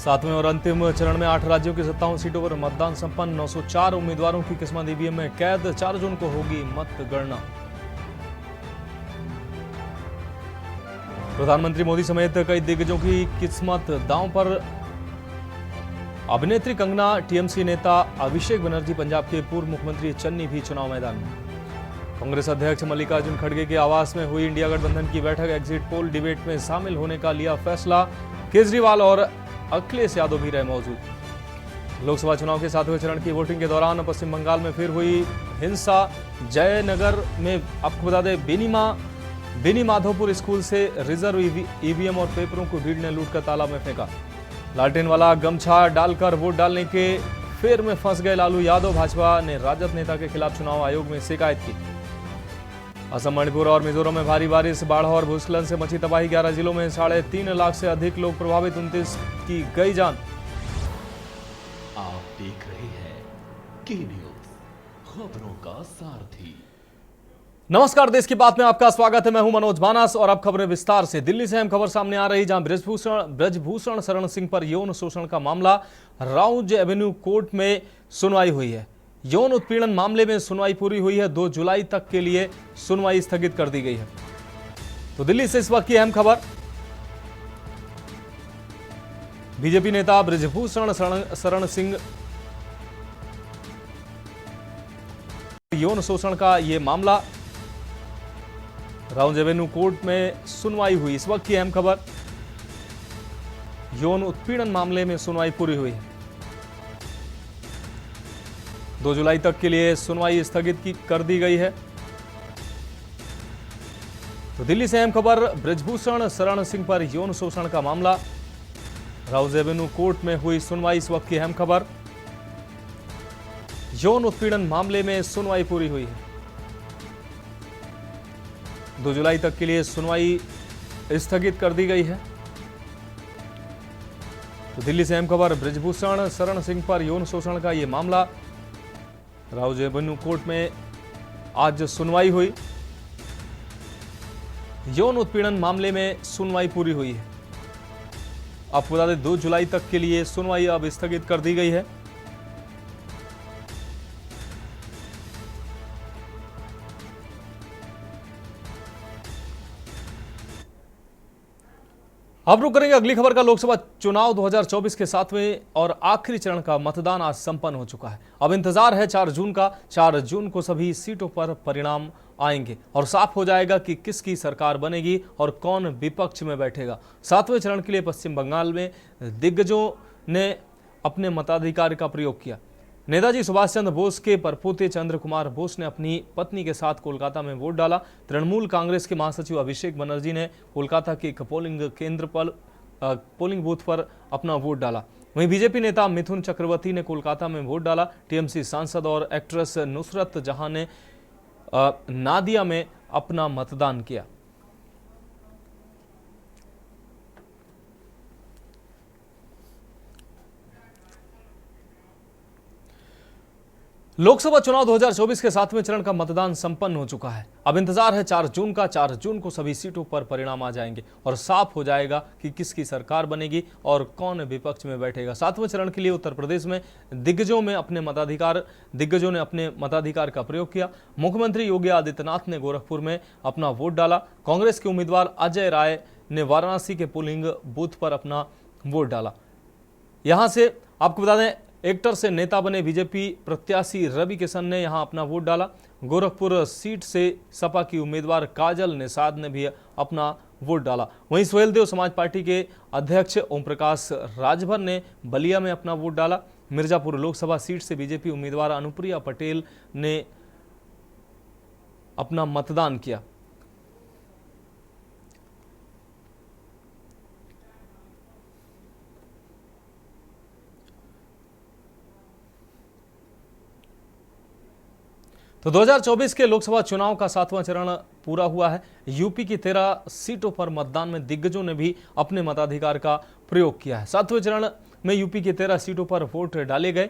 सातवें और अंतिम चरण में 8 राज्यों की 57 सीटों पर मतदान संपन्न। 904 उम्मीदवारों की किस्मत ईवीएम में कैद। 4 जून को होगी मतगणना। प्रधानमंत्री मोदी समेत कई दिग्गजों की किस्मत दांव पर। अभिनेत्री कंगना, टीएमसी नेता अभिषेक बनर्जी, पंजाब के पूर्व मुख्यमंत्री चन्नी भी चुनाव मैदान में। कांग्रेस अध्यक्ष मल्लिकार्जुन खड़गे के आवास में हुई इंडिया गठबंधन की बैठक। एग्जिट पोल डिबेट में शामिल होने का लिया फैसला। केजरीवाल और अखिलेश यादव भी रहे मौजूद। लोकसभा चुनाव के 7वें चरण की वोटिंग के दौरान पश्चिम बंगाल में फिर हुई हिंसा। जयनगर में आपको बता दें, बेनी माधोपुर स्कूल से रिजर्व ईवीएम और पेपरों को भीड़ ने लूटकर तालाब में फेंका। लालटेन वाला गमछा डालकर वोट डालने के फेर में फंस गए लालू यादव। भाजपा ने राजद नेता के खिलाफ चुनाव आयोग में शिकायत की। असम, मणिपुर और मिजोरम में भारी बारिश, बाढ़ और भूस्खलन से मची तबाही। 11 जिलों में 3.5 लाख से अधिक लोग प्रभावित। 29 की गई जान। आप देख रहे हैं के न्यूज, खबरों का सारथी। नमस्कार, देश की बात में आपका स्वागत है। मैं हूं मनोज मानस और अब खबरें विस्तार से। दिल्ली से अहम खबर सामने आ रही, जहां ब्रजभूषण शरण सिंह पर यौन शोषण का मामला राउज एवेन्यू कोर्ट में सुनवाई हुई है। यौन उत्पीड़न मामले में सुनवाई पूरी हुई है। 2 जुलाई तक के लिए सुनवाई स्थगित कर दी गई है। तो दिल्ली से इस वक्त की अहम खबर। बीजेपी नेता ब्रजभूषण शरण सिंह यौन शोषण का यह मामला राउज एवेन्यू कोर्ट में सुनवाई हुई। इस वक्त की अहम खबर, यौन उत्पीड़न मामले में सुनवाई पूरी हुई है। 2 जुलाई तक के लिए सुनवाई स्थगित कर दी गई है। तो दिल्ली से अहम खबर, ब्रजभूषण शरण सिंह पर यौन शोषण का मामला, राउज एवेन्यू कोर्ट में हुई सुनवाई। इस वक्त की अहम खबर, यौन उत्पीड़न मामले में सुनवाई पूरी हुई है। 2 जुलाई तक के लिए सुनवाई स्थगित कर दी गई है। तो दिल्ली से अहम खबर, ब्रजभूषण शरण सिंह पर यौन शोषण का यह मामला, राउज एवेन्यू कोर्ट में आज सुनवाई हुई। यौन उत्पीड़न मामले में सुनवाई पूरी हुई है। आपको बता दें, 2 जुलाई तक के लिए सुनवाई अब स्थगित कर दी गई है। अब रुक करेंगे अगली खबर का। लोकसभा चुनाव 2024 के 7वें और आखिरी चरण का मतदान आज संपन्न हो चुका है। अब इंतजार है 4 जून का। 4 जून को सभी सीटों पर परिणाम आएंगे और साफ हो जाएगा कि किसकी सरकार बनेगी और कौन विपक्ष में बैठेगा। 7वें चरण के लिए पश्चिम बंगाल में दिग्गजों ने अपने मताधिकार का प्रयोग किया। नेताजी सुभाष चंद्र बोस के परपोते चंद्र कुमार बोस ने अपनी पत्नी के साथ कोलकाता में वोट डाला। तृणमूल कांग्रेस के महासचिव अभिषेक बनर्जी ने कोलकाता के एक पोलिंग बूथ पर अपना वोट डाला। वहीं बीजेपी नेता मिथुन चक्रवर्ती ने कोलकाता में वोट डाला। टीएमसी सांसद और एक्ट्रेस नुसरत जहां ने नादिया में अपना मतदान किया। लोकसभा चुनाव 2024 के 7वें चरण का मतदान संपन्न हो चुका है। अब इंतजार है 4 जून का। 4 जून को सभी सीटों पर परिणाम आ जाएंगे और साफ हो जाएगा कि किसकी सरकार बनेगी और कौन विपक्ष में बैठेगा। 7वें चरण के लिए उत्तर प्रदेश में दिग्गजों ने अपने मताधिकार का प्रयोग किया। मुख्यमंत्री योगी आदित्यनाथ ने गोरखपुर में अपना वोट डाला। कांग्रेस के उम्मीदवार अजय राय ने वाराणसी के पोलिंग बूथ पर अपना वोट डाला। यहां से आपको बता दें, एक्टर से नेता बने बीजेपी प्रत्याशी रवि किशन ने यहां अपना वोट डाला। गोरखपुर सीट से सपा की उम्मीदवार काजल निषाद ने भी अपना वोट डाला। वहीं सुहेलदेव समाज पार्टी के अध्यक्ष ओम प्रकाश राजभर ने बलिया में अपना वोट डाला। मिर्जापुर लोकसभा सीट से बीजेपी उम्मीदवार अनुप्रिया पटेल ने अपना मतदान किया। तो 2024 के लोकसभा चुनाव का 7वां चरण पूरा हुआ है। यूपी की 13 सीटों पर मतदान में दिग्गजों ने भी अपने मताधिकार का प्रयोग किया है। 7वें चरण में यूपी की 13 सीटों पर वोट डाले गए।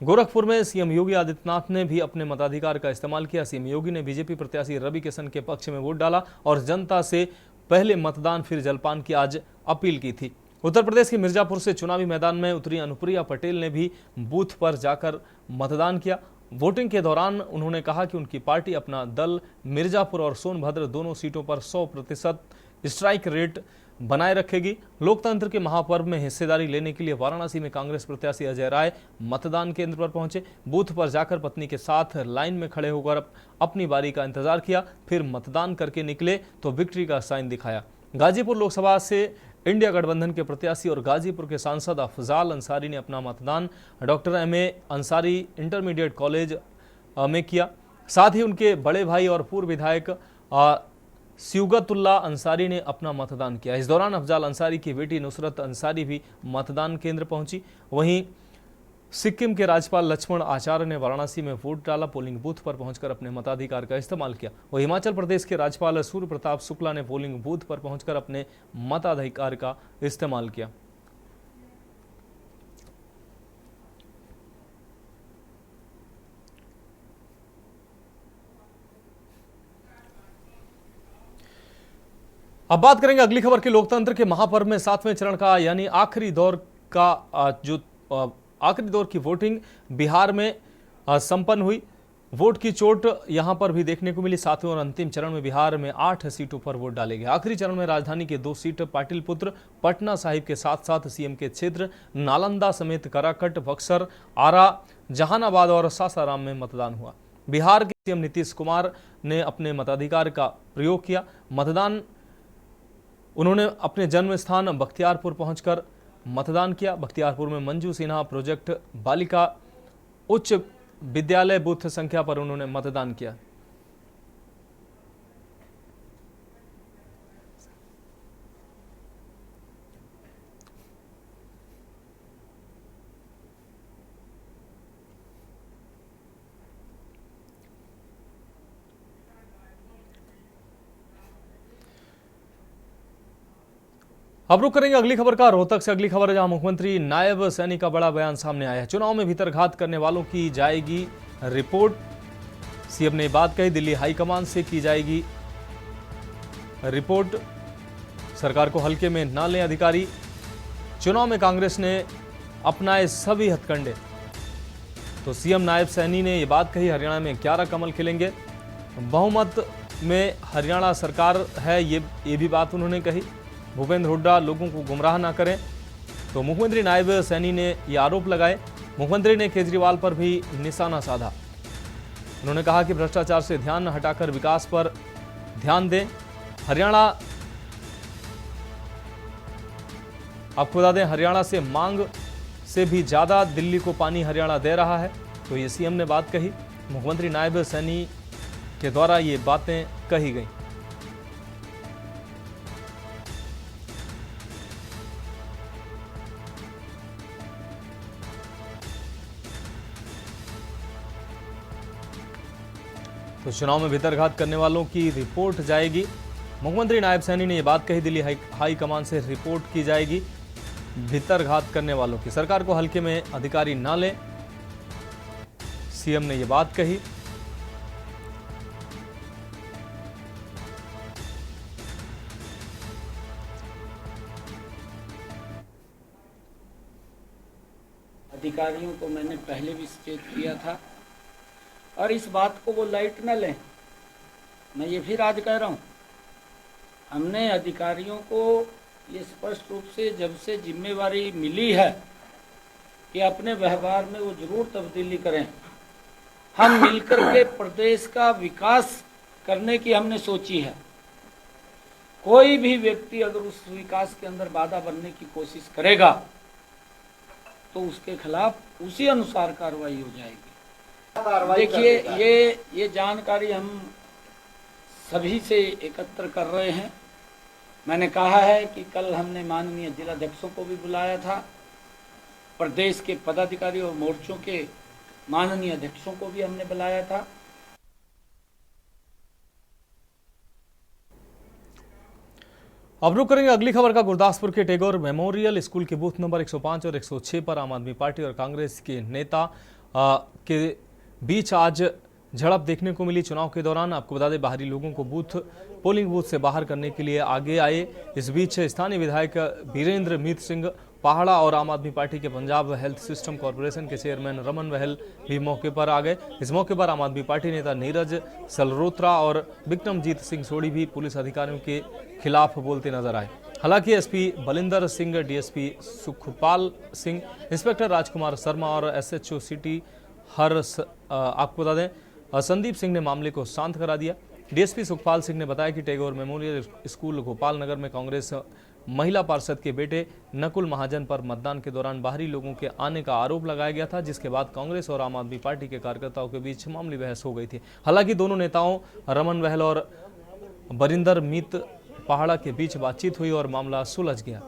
गोरखपुर में सीएम योगी आदित्यनाथ ने भी अपने मताधिकार का इस्तेमाल किया। सीएम योगी ने बीजेपी प्रत्याशी रवि किशन के पक्ष में वोट डाला और जनता से पहले मतदान फिर जलपान की आज अपील की थी। उत्तर प्रदेश के मिर्जापुर से चुनावी मैदान में उतरी अनुप्रिया पटेल ने भी बूथ पर जाकर मतदान किया। वोटिंग के दौरान उन्होंने कहा कि उनकी पार्टी अपना दल मिर्जापुर और सोनभद्र दोनों सीटों पर 100% स्ट्राइक रेट बनाए रखेगी। लोकतंत्र के महापर्व में हिस्सेदारी लेने के लिए वाराणसी में कांग्रेस प्रत्याशी अजय राय मतदान केंद्र पर पहुंचे। बूथ पर जाकर पत्नी के साथ लाइन में खड़े होकर अपनी बारी का इंतजार किया, फिर मतदान करके निकले तो विक्ट्री का साइन दिखाया। गाजीपुर लोकसभा से इंडिया गठबंधन के प्रत्याशी और गाजीपुर के सांसद अफजाल अंसारी ने अपना मतदान doctor MA. Ansari intermediate college में किया। साथ ही उनके बड़े भाई और पूर्व विधायक सियुगतुल्ला अंसारी ने अपना मतदान किया। इस दौरान अफजाल अंसारी की बेटी नुसरत अंसारी भी मतदान केंद्र पहुंची। वहीं सिक्किम के राज्यपाल लक्ष्मण आचार्य ने वाराणसी में वोट डाला, पोलिंग बूथ पर पहुंचकर अपने मताधिकार का इस्तेमाल किया। वहीं हिमाचल प्रदेश के राज्यपाल सूर्य प्रताप शुक्ला ने पोलिंग बूथ पर पहुंचकर अपने मताधिकार का इस्तेमाल किया। अब बात करेंगे अगली खबर की। लोकतंत्र के महापर्व में 7वें चरण का यानी आखिरी दौर की वोटिंग बिहार में संपन्न हुई। वोट की चोट यहां पर भी देखने को मिली। 7वें और अंतिम चरण में बिहार में 8 सीटों पर वोट डाले गए। आखिरी चरण में राजधानी के 2 सीट पाटिलपुत्र, पटना साहिब के साथ साथ सीएम के क्षेत्र नालंदा समेत कराकट, बक्सर, आरा, जहानाबाद और सासाराम में मतदान हुआ। बिहार के सीएम नीतीश कुमार ने अपने मताधिकार का प्रयोग किया। मतदान उन्होंने अपने जन्म स्थान बख्तियारपुर पहुंचकर मतदान किया। बख्तियारपुर में मंजू सिन्हा प्रोजेक्ट बालिका उच्च विद्यालय बूथ संख्या पर उन्होंने मतदान किया। अब रुक करेंगे अगली खबर का। रोहतक से अगली खबर है, जहां मुख्यमंत्री नायब सैनी का बड़ा बयान सामने आया है। चुनाव में भीतरघात करने वालों की जाएगी रिपोर्ट। सीएम ने बात कही, दिल्ली हाईकमान से की जाएगी रिपोर्ट। सरकार को हल्के में ना लें अधिकारी। चुनाव में कांग्रेस ने अपनाए सभी हथकंडे। तो सीएम नायब सैनी ने यह बात कही, हरियाणा में 11 कमल खिलेंगे, बहुमत में हरियाणा सरकार है, ये भी बात उन्होंने कही। भूपेंद्र हुड्डा लोगों को गुमराह ना करें। तो मुख्यमंत्री नायब सैनी ने ये आरोप लगाए। मुख्यमंत्री ने केजरीवाल पर भी निशाना साधा। उन्होंने कहा कि भ्रष्टाचार से ध्यान हटाकर विकास पर ध्यान दें। हरियाणा, आपको बता दें, हरियाणा से मांग से भी ज्यादा दिल्ली को पानी हरियाणा दे रहा है। तो ये सीएम ने बात कही। मुख्यमंत्री नायब सैनी के द्वारा ये बातें कही गई। तो चुनाव में भीतरघात करने वालों की रिपोर्ट जाएगी। मुख्यमंत्री नायब सैनी ने यह बात कही, दिल्ली हाई कमान से रिपोर्ट की जाएगी भीतरघात करने वालों की। सरकार को हल्के में अधिकारी ना लें, सीएम ने यह बात कही। अधिकारियों को मैंने पहले भी सचेत किया था और इस बात को वो लाइट न लें। मैं ये फिर आज कह रहा हूँ, हमने अधिकारियों को ये स्पष्ट रूप से जब से जिम्मेवारी मिली है कि अपने व्यवहार में वो जरूर तब्दीली करें। हम मिलकर के प्रदेश का विकास करने की हमने सोची है। कोई भी व्यक्ति अगर उस विकास के अंदर बाधा बनने की कोशिश करेगा तो उसके खिलाफ उसी अनुसार कार्रवाई हो जाएगी। देखिए, ये जानकारी हम सभी से एकत्र कर रहे हैं। मैंने कहा है कि कल हमने माननीय जिलाध्यक्षों को भी बुलाया था, प्रदेश के पदाधिकारी और मोर्चों के माननीय अध्यक्षों को भी हमने बुलाया था। अब रुक करेंगे अगली खबर का। गुरदासपुर के टैगोर मेमोरियल स्कूल के बूथ नंबर 105 और 106 पर आम आदमी पार्टी और कांग्रेस के नेता के बीच आज झड़प देखने को मिली चुनाव के दौरान। आपको बता दें, बाहरी लोगों को पोलिंग बूथ से बाहर करने के लिए आगे आए। इस बीच स्थानीय विधायक वीरेंद्र मीत सिंह पहाड़ा और आम आदमी पार्टी के पंजाब हेल्थ सिस्टम कॉर्पोरेशन के चेयरमैन रमन वहल भी मौके पर आ गए। इस मौके पर आम आदमी पार्टी नेता नीरज सलरोत्रा और विक्रमजीत सिंह सोढ़ी भी पुलिस अधिकारियों के खिलाफ बोलते नजर आए। हालांकि SP Balinder Singh, DSP Sukhpal Singh, inspector Rajkumar Sharma और एसएचओ सिटी आपको बता दें संदीप सिंह ने मामले को शांत करा दिया। डीएसपी सुखपाल सिंह ने बताया कि टैगोर मेमोरियल स्कूल गोपाल नगर में कांग्रेस महिला पार्षद के बेटे नकुल महाजन पर मतदान के दौरान बाहरी लोगों के आने का आरोप लगाया गया था, जिसके बाद कांग्रेस और आम आदमी पार्टी के कार्यकर्ताओं के बीच मामूली बहस हो गई थी। हालांकि दोनों नेताओं रमन वहल और बरिंदर मीत पहाड़ा के बीच बातचीत हुई और मामला सुलझ गया।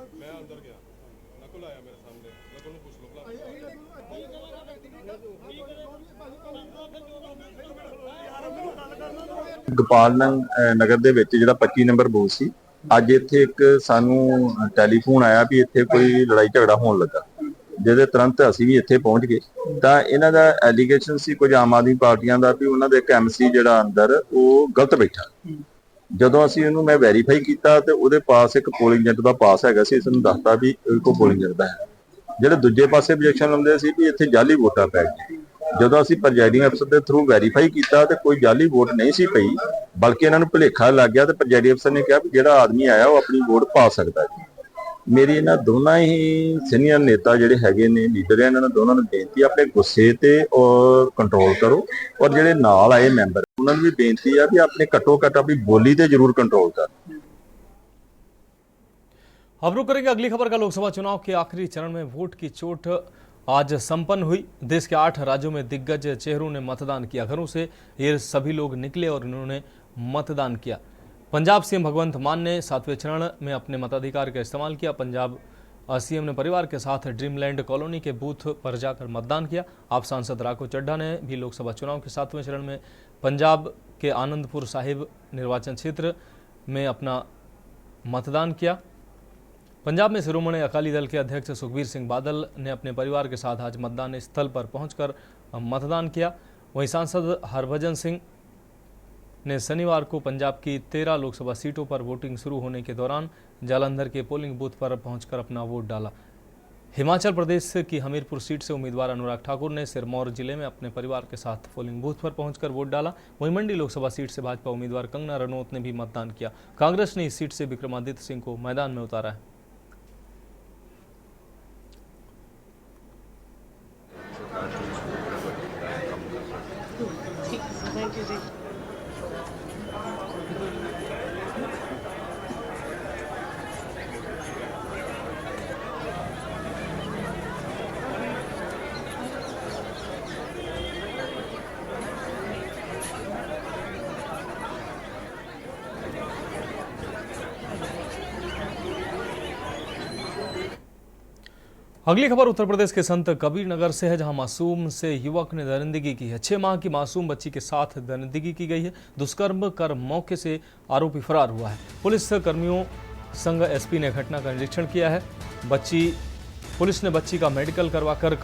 ਗੋਪਾਲ ਨਗਰ ਦੇ ਵਿੱਚ ਜਿਹੜਾ 25 ਨੰਬਰ ਬੂਥ ਸੀ, ਅੱਜ ਇੱਥੇ ਇੱਕ ਸਾਨੂੰ ਟੈਲੀਫੋਨ ਆਇਆ ਵੀ ਇੱਥੇ ਕੋਈ ਲੜਾਈ ਝਗੜਾ ਹੋਣ ਲੱਗਾ, ਜਿਹਦੇ ਤੁਰੰਤ ਅਸੀਂ ਵੀ ਇੱਥੇ ਪਹੁੰਚ ਗਏ। ਤਾਂ ਇਹਨਾਂ ਦਾ ਐਲੀਗੇਸ਼ਨ ਸੀ ਕੁਝ ਆਮ ਆਦਮੀ ਪਾਰਟੀਆਂ ਦਾ ਵੀ ਉਹਨਾਂ ਦੇ ਇੱਕ ਐਮਸੀ ਜਿਹੜਾ ਅੰਦਰ ਉਹ ਗਲਤ ਬੈਠਾ। ਜਦੋਂ ਅਸੀਂ ਉਹਨੂੰ ਮੈਂ ਵੈਰੀਫਾਈ ਕੀਤਾ ਤੇ ਉਹਦੇ ਪਾਸ ਇੱਕ ਪੋਲਿੰਗ ਏਜੰਟ ਦਾ ਪਾਸ ਹੈਗਾ ਸੀ। ਇਸਨੂੰ ਦੱਸਤਾ ਵੀ ਕੋਈ ਪੋਲਿੰਗ ਏਜੰਟ ਦਾ ਹੈ। ਜਿਹੜੇ ਦੂਜੇ ਪਾਸੇ ਆਬਜੈਕਸ਼ਨ ਲਾਉਂਦੇ ਸੀ ਵੀ ਇੱਥੇ ਜਾਲੀ ਵੋਟਾਂ ਪੈ ਗਈਆਂ। ਜਦੋਂ ਅਸੀਂ ਪ੍ਰੈਜ਼ਾਈਡਿੰਗ ਅਫਸਰ ਦੇ ਥਰੂ ਵੈਰੀਫਾਈ ਕੀਤਾ ਤੇ ਕੋਈ ਜਾਲੀ ਵੋਟ ਨਹੀਂ ਸੀ ਪਈ, ਬਲਕਿ ਇਹਨਾਂ ਨੂੰ ਭੁਲੇਖਾ ਲੱਗ ਗਿਆ ਤੇ ਪ੍ਰੈਜ਼ਾਈਡਿੰਗ ਅਫਸਰ ਨੇ ਕਿਹਾ ਵੀ ਜਿਹੜਾ ਆਦਮੀ ਆਇਆ ਉਹ ਆਪਣੀ ਵੋਟ ਪਾ ਸਕਦਾ ਹੈ। ਮੇਰੀ ਇਹਨਾਂ ਦੋਨਾਂ ਹੀ ਸੀਨੀਅਰ ਨੇਤਾ ਜਿਹੜੇ ਹੈਗੇ ਨੇ, ਲੀਡਰ ਹੈ, ਇਹਨਾਂ ਨੂੰ ਦੋਨਾਂ ਨੂੰ ਬੇਨਤੀ ਆਪਣੇ ਗੁੱਸੇ ਤੇ ਔਰ ਕੰਟਰੋਲ ਕਰੋ, ਔਰ ਜਿਹੜੇ ਨਾਲ ਆਏ ਮੈਂਬਰ ਉਹਨਾਂ ਨੂੰ ਵੀ ਬੇਨਤੀ ਆ ਵੀ ਆਪਣੇ ਘੱਟੋ ਘੱਟ ਆਪਣੀ ਬੋਲੀ ਤੇ ਜ਼ਰੂਰ ਕੰट्रोल कर। अब रुक करेंगे अगली खबर का। लोकसभा चुनाव के आखिरी चरण में वोट की चोट आज संपन्न हुई। देश के 8 राज्यों में दिग्गज चेहरों ने मतदान किया। घरों से ये सभी लोग निकले और इन्होंने मतदान किया। पंजाब सीएम भगवंत मान ने 7वें चरण में अपने मताधिकार का इस्तेमाल किया। पंजाब सीएम ने परिवार के साथ ड्रीमलैंड कॉलोनी के बूथ पर जाकर मतदान किया। आप सांसद राघव चड्ढा ने भी लोकसभा चुनाव के 7वें चरण में पंजाब के आनंदपुर साहिब निर्वाचन क्षेत्र में अपना मतदान किया। पंजाब में शिरोमणि अकाली दल के अध्यक्ष सुखबीर सिंह बादल ने अपने परिवार के साथ आज मतदान स्थल पर पहुंचकर मतदान किया। वहीं सांसद हरभजन सिंह ने शनिवार को पंजाब की 13 लोकसभा सीटों पर वोटिंग शुरू होने के दौरान जालंधर के पोलिंग बूथ पर पहुंचकर अपना वोट डाला। हिमाचल प्रदेश की हमीरपुर सीट से उम्मीदवार अनुराग ठाकुर ने सिरमौर जिले में अपने परिवार के साथ पोलिंग बूथ पर पहुंचकर वोट डाला। वहीं मंडी लोकसभा सीट से भाजपा उम्मीदवार कंगना रनौत ने भी मतदान किया। कांग्रेस ने इस सीट से विक्रमादित्य सिंह को मैदान में उतारा है। अगली खबर उत्तर प्रदेश के संत कबीर नगर से है, जहां मासूम से युवक ने दरिंदगी की है। 6 माह की मासूम बच्ची के साथ दरिंदगी की गई है। दुष्कर्म कर मौके से आरोपी फरार हुआ है। पुलिस कर्मियों संग एसपी ने घटना का निरीक्षण किया है। पुलिस ने बच्ची का मेडिकल करवाकर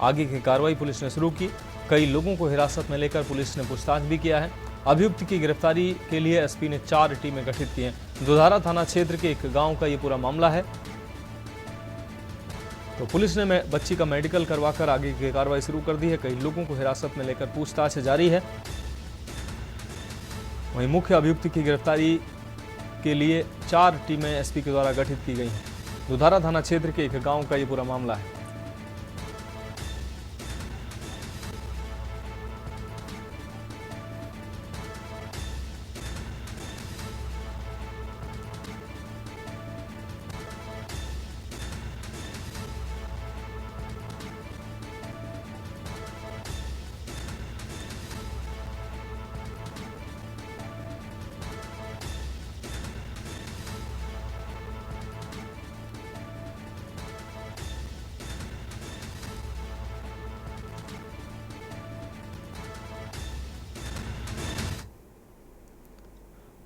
आगे की कार्रवाई पुलिस ने शुरू की। कई लोगों को हिरासत में लेकर पुलिस ने पूछताछ भी किया है। अभियुक्त की गिरफ्तारी के लिए एसपी ने 4 टीमें गठित की हैं। दुधारा थाना क्षेत्र के एक गाँव का ये पूरा मामला है। तो पुलिस ने बच्ची का मेडिकल करवाकर आगे की कार्रवाई शुरू कर दी है। कई लोगों को हिरासत में लेकर पूछताछ जारी है। वहीं मुख्य अभियुक्त की गिरफ्तारी के लिए 4 टीमें एसपी के द्वारा गठित की गई हैं। दुधारा थाना क्षेत्र के एक गांव का ये पूरा मामला है।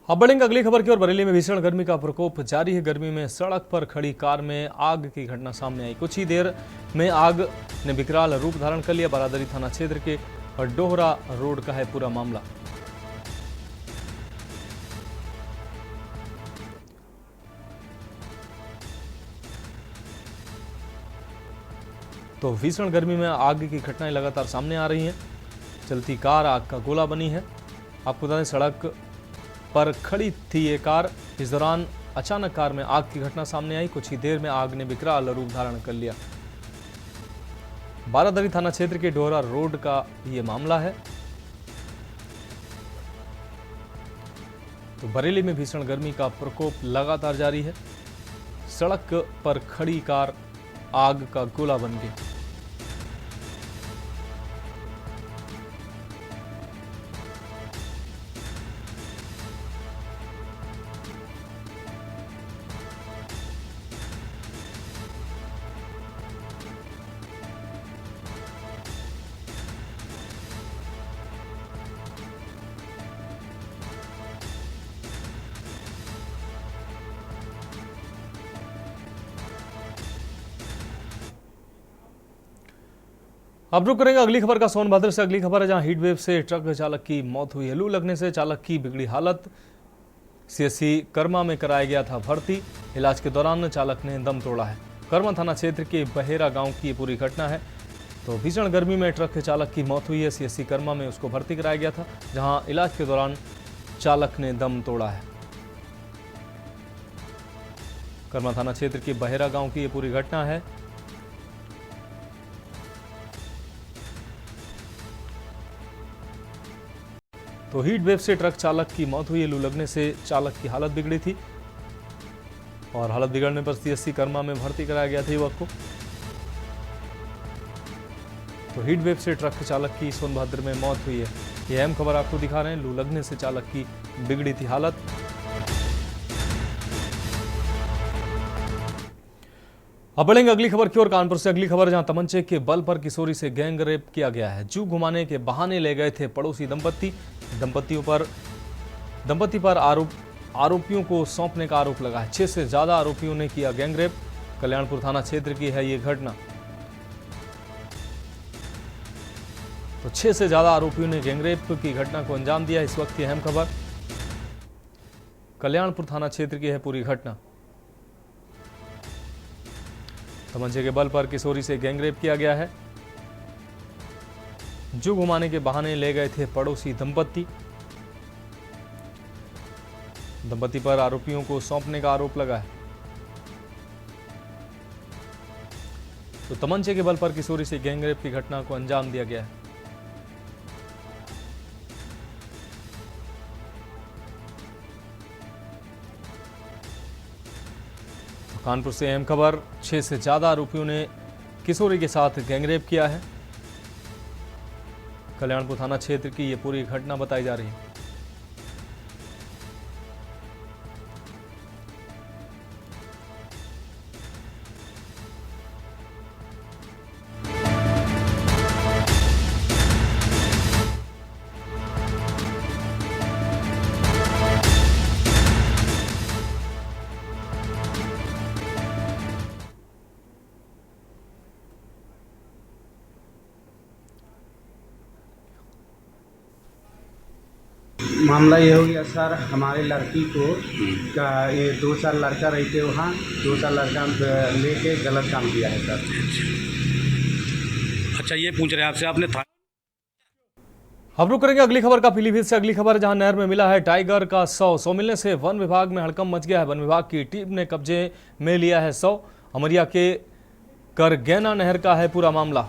अब बढ़ेंगे अगली खबर की ओर। बरेली में भीषण गर्मी का प्रकोप जारी है। गर्मी में सड़क पर खड़ी कार में आग की घटना सामने आई। कुछ ही देर में आग ने विकराल रूप धारण कर लिया। बारादरी थाना क्षेत्र के और डोहरा रोड का है पूरा मामला। तो भीषण गर्मी में आग की घटनाएं लगातार सामने आ रही हैं। चलती कार आग का गोला बनी है। आपको बता दें, सड़क पर खड़ी थी ये कार। इस दौरान अचानक कार में आग की घटना सामने आई। कुछ ही देर में आग ने विकराल रूप धारण कर लिया। बारादरी थाना क्षेत्र के डोहरा रोड का ये मामला है। तो बरेली में भीषण गर्मी का प्रकोप लगातार जारी है। सड़क पर खड़ी कार आग का गोला बन गई। अब रुक करेंगे अगली खबर का सोनभद्र से। अगली खबर है जहां हीट वेव से ट्रक चालक की मौत हुई है। लू लगने से चालक की बिगड़ी हालत। सीएससी कर्मा में कराया गया था भर्ती। इलाज के दौरान चालक ने दम तोड़ा है। कर्मा थाना क्षेत्र के बहेरा गांव की ये पूरी घटना है। तो भीषण गर्मी में ट्रक चालक की मौत हुई है। सीएससी कर्मा में उसको भर्ती कराया गया था, जहां इलाज के दौरान चालक ने दम तोड़ा है। कर्मा थाना क्षेत्र के बहेरा गांव की ये पूरी घटना है। तो हीट वेव से ट्रक चालक की मौत हुई है। लू लगने से चालक की हालत बिगड़ी थी और हालत बिगड़ने पर सीएससी कर्मा में भर्ती कराया गया था युवक को। तो हीट वेव से ट्रक चालक की सोनभद्र में मौत हुई है। यह अहम खबर आपको दिखा रहे हैं। लू लगने से चालक की बिगड़ी थी हालत। अब बढ़ेंगे अगली खबर की ओर। कानपुर से अगली खबर, जहां तमंचे के बल पर किशोरी से गैंग रेप किया गया है। जू घुमाने के बहाने ले गए थे पड़ोसी दंपत्ति। दंपत्ति पर आरोपियों को सौंपने का आरोप लगा है। 6 से ज्यादा आरोपियों ने किया गैंग रेप। कल्याणपुर थाना क्षेत्र की है ये घटना। तो 6 से ज्यादा आरोपियों ने गैंग रेप की घटना को अंजाम दिया। इस वक्त की अहम खबर, कल्याणपुर थाना क्षेत्र की है पूरी घटना। तमंचे के बल पर किशोरी से गैंग रेप किया गया है। जू घुमाने के बहाने ले गए थे पड़ोसी दंपत्ति। दंपत्ति पर आरोपियों को सौंपने का आरोप लगा है। तो तमंचे के बल पर किशोरी से गैंग रेप की घटना को अंजाम दिया गया है। तो कानपुर से अहम खबर, 6 से ज्यादा आरोपियों ने किशोरी के साथ गैंग रेप किया है। कल्याणपुर थाना क्षेत्र की ये पूरी घटना बताई जा रही है। मामला ये हो गया सर, हमारे लड़की को ये 2 साल लड़का रहते वहाँ 2 साल लड़का लेके गलत काम किया है सर। अच्छा, ये पूछ रहे हैं आपसे, आपने था। अब रुक करेंगे अगली खबर का पीलीभीत से। अगली खबर, जहां नहर में मिला है टाइगर का शव मिलने से वन विभाग में हड़कंप मच गया है। वन विभाग की टीम ने कब्जे में लिया है शव। अमरिया के करगैना नहर का है पूरा मामला।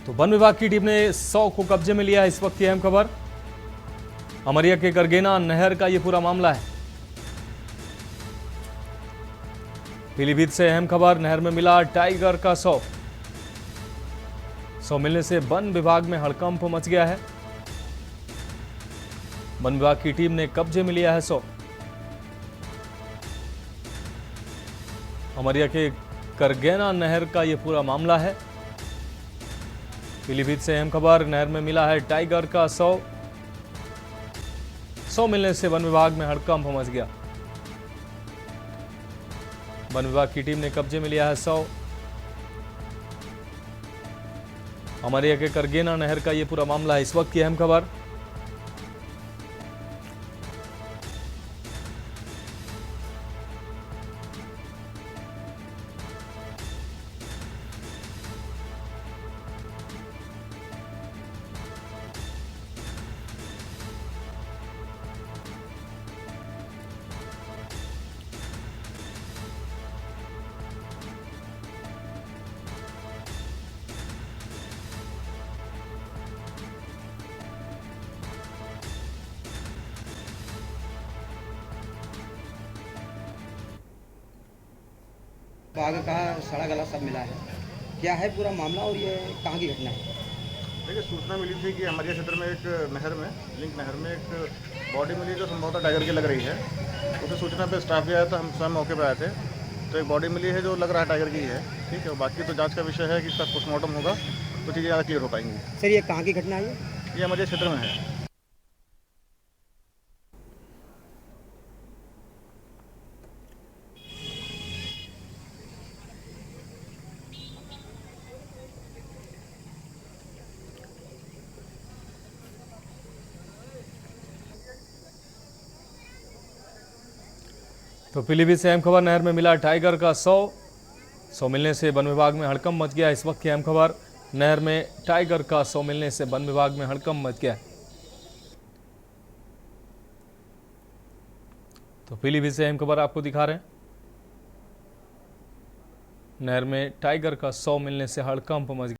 तो वन विभाग की टीम ने 100 को कब्जे में लिया है। इस वक्त की अहम खबर, अमरिया के करगैना नहर का यह पूरा मामला है। पीलीभीत से अहम खबर, नहर में मिला टाइगर का शव मिलने से वन विभाग में हड़कंप मच गया है। वन विभाग की टीम ने कब्जे में लिया है शव। अमरिया के करगैना नहर का यह पूरा मामला है। पीलीभीत से अहम खबर, नहर में मिला है टाइगर का शव मिलने से वन विभाग में हड़कंप मच गया। वन विभाग की टीम ने कब्जे में लिया है शव। अमरिया के करगेना नहर का ये पूरा मामला है। इस वक्त की अहम खबर। आगे कहा सड़ा गला सब मिला है, क्या है पूरा मामला और ये कहाँ की घटना है? देखिए, सूचना मिली थी कि हमारे क्षेत्र में एक नहर में लिंक नहर में एक बॉडी मिली जो संभवतः टाइगर की लग रही है। उस सूचना पे स्टाफ भी आया था, हम स्वयं मौके पर आए थे। तो एक बॉडी मिली है जो लग रहा है टाइगर की है, ठीक है। बाकी तो जांच का विषय है कि इसका पोस्टमार्टम होगा तो चीज़ें ज़्यादा क्लियर हो पाएंगी। सर ये कहाँ की घटना है? ये हमारे क्षेत्र में है। तो पीलीभीत से अहम खबर। नहर में मिला टाइगर का सौ मिलने से वन विभाग में हड़कंप मच गया। इस वक्त की अहम खबर। नहर में टाइगर का 100 मिलने से वन विभाग में हड़कंप मच गया। तो पीलीभीत से अहम खबर आपको दिखा रहे हैं। नहर में टाइगर का 100 मिलने से हड़कंप मच गया।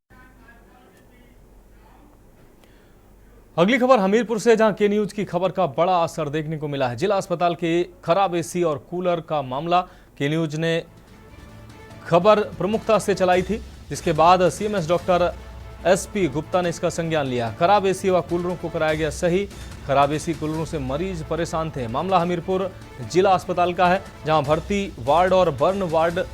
अगली खबर हमीरपुर से, जहां के न्यूज की खबर का बड़ा असर देखने को मिला है। जिला अस्पताल के खराब एसी और कूलर का मामला के न्यूज ने खबर प्रमुखता से चलाई थी, जिसके बाद सीएमएस डॉक्टर एसपी गुप्ता ने इसका संज्ञान लिया। खराब एसी व कूलरों को कराया गया सही। खराब एसी कूलरों से मरीज परेशान थे। मामला हमीरपुर जिला अस्पताल का है, जहां भर्ती वार्ड और बर्न वार्ड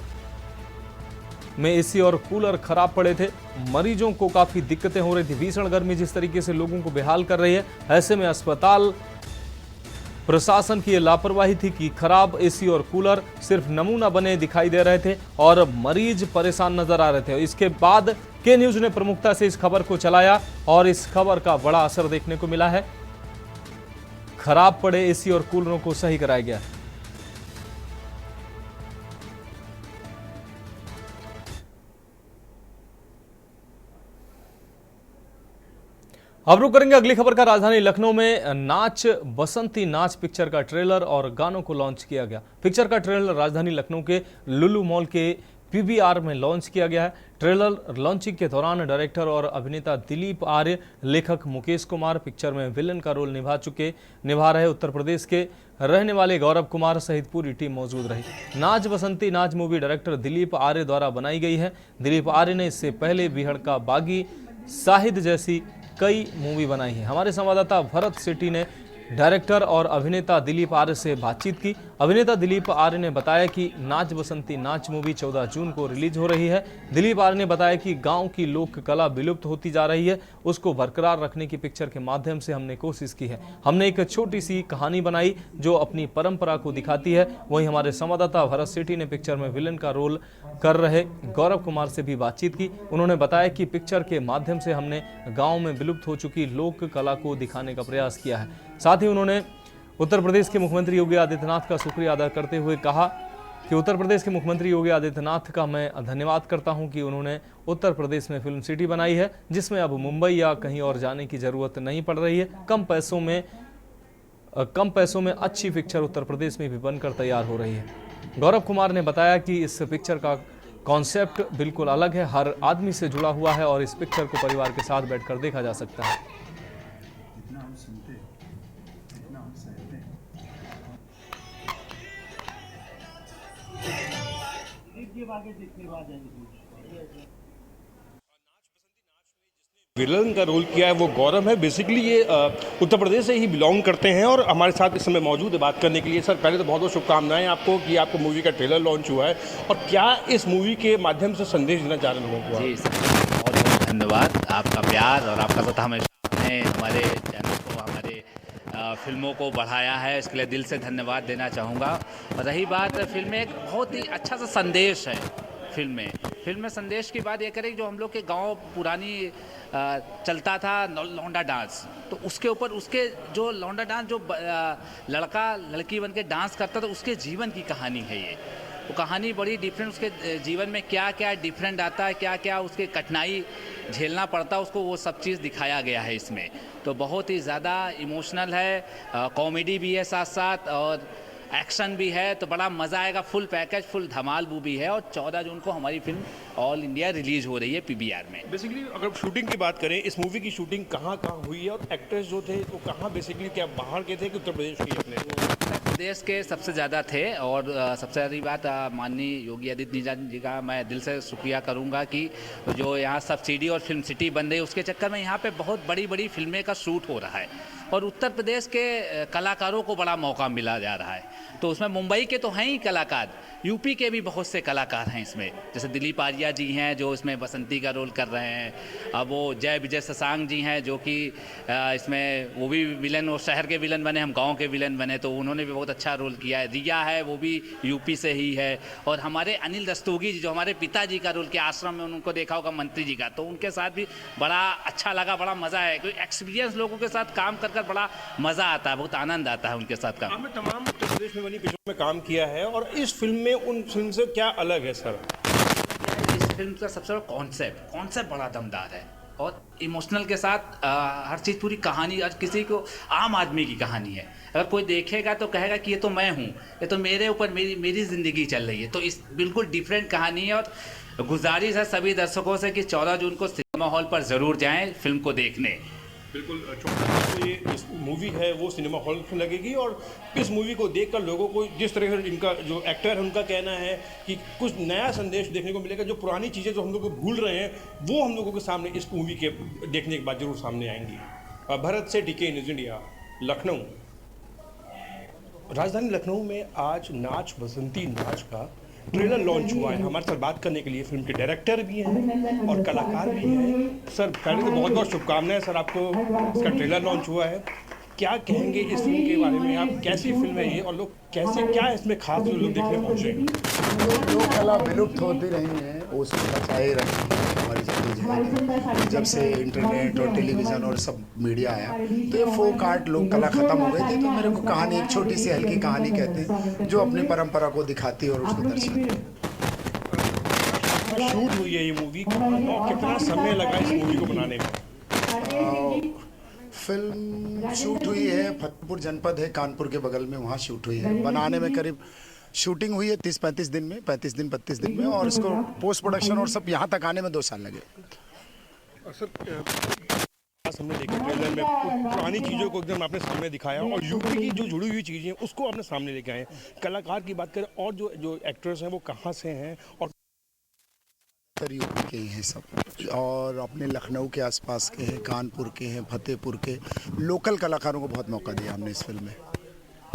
में एसी और कूलर खराब पड़े थे। मरीजों को काफी दिक्कतें हो रही थी। भीषण गर्मी जिस तरीके से लोगों को बेहाल कर रही है, ऐसे में अस्पताल प्रशासन की ये लापरवाही थी कि खराब एसी और कूलर सिर्फ नमूना बने दिखाई दे रहे थे और मरीज परेशान नजर आ रहे थे। इसके बाद के न्यूज ने प्रमुखता से इस खबर को चलाया और इस खबर का बड़ा असर देखने को मिला है। खराब पड़े एसी और कूलरों को सही कराया गया। अब रुक करेंगे अगली खबर का। राजधानी लखनऊ में नाच बसंती नाच पिक्चर का ट्रेलर और गानों को लॉन्च किया गया। पिक्चर का ट्रेलर राजधानी लखनऊ के लुलु मॉल के पीवीआर में लॉन्च किया गया है। ट्रेलर लॉन्चिंग के दौरान डायरेक्टर और अभिनेता दिलीप आर्य, लेखक मुकेश कुमार, पिक्चर में विलन का रोल निभा रहे उत्तर प्रदेश के रहने वाले गौरव कुमार सहित पूरी टीम मौजूद रही। नाच बसंती नाच मूवी डायरेक्टर दिलीप आर्य द्वारा बनाई गई है। दिलीप आर्य ने इससे पहले बिहड़ का बागी, साहिद जैसी कई मूवी बनाई है। हमारे संवाददाता भरत सेठी ने डायरेक्टर और अभिनेता दिलीप आर्य से बातचीत की। अभिनेता दिलीप आर्य ने बताया कि नाच बसंती नाच मूवी 14 जून को रिलीज हो रही है। दिलीप आर्य ने बताया कि गांव की लोक कला विलुप्त होती जा रही है, उसको बरकरार रखने की पिक्चर के माध्यम से हमने कोशिश की है। हमने एक छोटी सी कहानी बनाई जो अपनी परंपरा को दिखाती है। वहीं हमारे संवाददाता भरत सेठी ने पिक्चर में विलन का रोल कर रहे गौरव कुमार से भी बातचीत की। उन्होंने बताया कि पिक्चर के माध्यम से हमने गाँव में विलुप्त हो चुकी लोक कला को दिखाने का प्रयास किया है। साथ ही उन्होंने उत्तर प्रदेश के मुख्यमंत्री योगी आदित्यनाथ का शुक्रिया अदा करते हुए कहा कि उत्तर प्रदेश के मुख्यमंत्री योगी आदित्यनाथ का मैं धन्यवाद करता हूं कि उन्होंने उत्तर प्रदेश में फिल्म सिटी बनाई है, जिसमें अब मुंबई या कहीं और जाने की जरूरत नहीं पड़ रही है। कम पैसों में अच्छी पिक्चर उत्तर प्रदेश में भी बनकर तैयार हो रही है। गौरव कुमार ने बताया कि इस पिक्चर का कॉन्सेप्ट बिल्कुल अलग है, हर आदमी से जुड़ा हुआ है और इस पिक्चर को परिवार के साथ बैठकर देखा जा सकता है। विलन का रोल किया है वो गौरव है। बेसिकली ये उत्तर प्रदेश से ही बिलोंग करते हैं और हमारे साथ इस समय मौजूद है बात करने के लिए। सर, पहले तो बहुत बहुत शुभकामनाएं आपको कि आपको मूवी का ट्रेलर लॉन्च हुआ है, और क्या इस मूवी के माध्यम से संदेश देना चाह रहे लोगों को? जी सर, बहुत बहुत धन्यवाद। आपका प्यार और आपका सता हमेशा आपने हमारे चैनल को, हमारे फिल्मों को बढ़ाया है, इसके लिए दिल से धन्यवाद देना चाहूँगा। और रही बात फिल्म में, एक बहुत ही अच्छा सा संदेश है फिल्म फिल्म में संदेश की बात ये करें, जो हम लोग के गांव पुरानी चलता था लौंडा डांस, तो उसके ऊपर उसके जो लौंडा डांस जो लड़का लड़की बन के डांस करता था, उसके जीवन की कहानी है ये। वो कहानी बड़ी डिफरेंट, उसके जीवन में क्या क्या डिफरेंट आता है, क्या क्या उसके कठिनाई झेलना पड़ता है उसको, वो सब चीज़ दिखाया गया है इसमें। तो बहुत ही ज़्यादा इमोशनल है, कॉमेडी भी है साथ साथ, और एक्शन भी है, तो बड़ा मज़ा आएगा। फुल पैकेज, फुल धमाल मूवी है। और 14 जून को हमारी फिल्म ऑल इंडिया रिलीज हो रही है PVR में। बेसिकली अगर शूटिंग की बात करें, इस मूवी की शूटिंग कहाँ कहाँ हुई है और एक्टर्स जो थे वो कहाँ बेसिकली क्या बाहर के थे कि उत्तर प्रदेश के अपने? उत्तर प्रदेश के सबसे ज़्यादा थे। और सबसे ज़्यादा बात माननीय योगी आदित्यनाथ जी का मैं दिल से शुक्रिया करूँगा कि जो यहाँ सब्सिडी और फिल्म सिटी बन रही है, उसके चक्कर में यहाँ पे बहुत बड़ी बड़ी फिल्में का शूट हो रहा है और उत्तर प्रदेश के कलाकारों को बड़ा मौका मिला जा रहा है। तो उसमें मुंबई के तो हैं ही कलाकार, यूपी के भी बहुत से कलाकार हैं इसमें, जैसे दिलीप आर्या जी हैं जो इसमें बसंती का रोल कर रहे हैं। अब वो जय विजय शशांक जी हैं जो कि इसमें वो भी विलन, वो शहर के विलन बने, हम गांव के विलन बने, तो उन्होंने भी बहुत अच्छा रोल किया है। रिया है वो भी यूपी से ही है। और हमारे अनिल रस्तोगी जी जो हमारे पिताजी का रोल किया आश्रम में, उनको देखा होगा मंत्री जी का, तो उनके साथ भी बड़ा अच्छा लगा, बड़ा मज़ा है। कोई एक्सपीरियंस लोगों के साथ काम कर बड़ा मज़ा आता है, बहुत आनंद आता है उनके साथ काम। आपने तमाम उत्तर प्रदेश में बनी फिल्मों में काम किया है और इस फिल्म में उन फिल्म से क्या अलग है सर? इस फिल्म का सबसे बड़ा कॉन्सेप्ट बड़ा दमदार है और इमोशनल के साथ हर चीज़, पूरी कहानी आज किसी को आम आदमी की कहानी है। अगर कोई देखेगा तो कहेगा कि ये तो मैं हूँ, ये तो मेरे ऊपर मेरी ज़िंदगी चल रही है। तो इस बिल्कुल डिफरेंट कहानी है और गुजारिश है सभी दर्शकों से कि 14 जून को सिनेमा हॉल पर ज़रूर जाएँ फिल्म को देखने। बिल्कुल, 14 जून को ये इस मूवी है वो सिनेमा हॉल में लगेगी और इस मूवी को देखकर लोगों को जिस तरह से इनका जो एक्टर है उनका कहना है कि कुछ नया संदेश देखने को मिलेगा। जो पुरानी चीज़ें जो हम लोग भूल रहे हैं वो हम लोगों के सामने इस मूवी के देखने के बाद जरूर सामने आएंगी। भरत से DK न्यूज़ इंडिया, लखनऊ। राजधानी लखनऊ में आज नाच बसंती नाच का ट्रेलर लॉन्च हुआ है। हमारे साथ बात करने के लिए फिल्म के डायरेक्टर भी हैं और कलाकार भी हैं। सर पहले तो बहुत बहुत शुभकामनाएं सर, आपको इसका ट्रेलर लॉन्च हुआ है, क्या कहेंगे इस फिल्म के बारे में? आप कैसी फिल्म है ये और लोग कैसे, क्या इसमें खास जो लोग देखने पहुँचे? जो कला विलुप्त होती रही है उसको बचाए रखी है हमारी जगह। जब से इंटरनेट और टेलीविज़न और सब मीडिया आया तो ये फोक आर्ट लोक कला ख़त्म हो गई थी। तो मेरे को कहानी, एक छोटी सी हल्की कहानी कहते हैं जो अपनी परंपरा को दिखाती है और उसको दर्शाती है। शूट हुई है ये मूवी, कितना समय लगा इस मूवी को बनाने में? फिल्म शूट हुई है, फतेहपुर जनपद है कानपुर के बगल में, वहाँ शूट हुई है। बनाने में करीब शूटिंग हुई है 30-35 दिन में, 35 दिन 32 दिन में, और इसको पोस्ट प्रोडक्शन और सब यहाँ तक आने में 2 साल लगे। हमने देखा ट्रेलर में पुरानी चीज़ों को एकदम आपने सामने दिखाया और यूपी की जो जुड़ी हुई चीज़ें उसको आपने सामने लेके आए। कलाकार की बात करें और जो एक्टर्स हैं वो कहाँ से हैं? और यूपी के ही हैं सब, और अपने लखनऊ के आसपास के हैं, कानपुर के हैं, फतेहपुर के लोकल कलाकारों को बहुत मौका दिया हमने इस फिल्म में।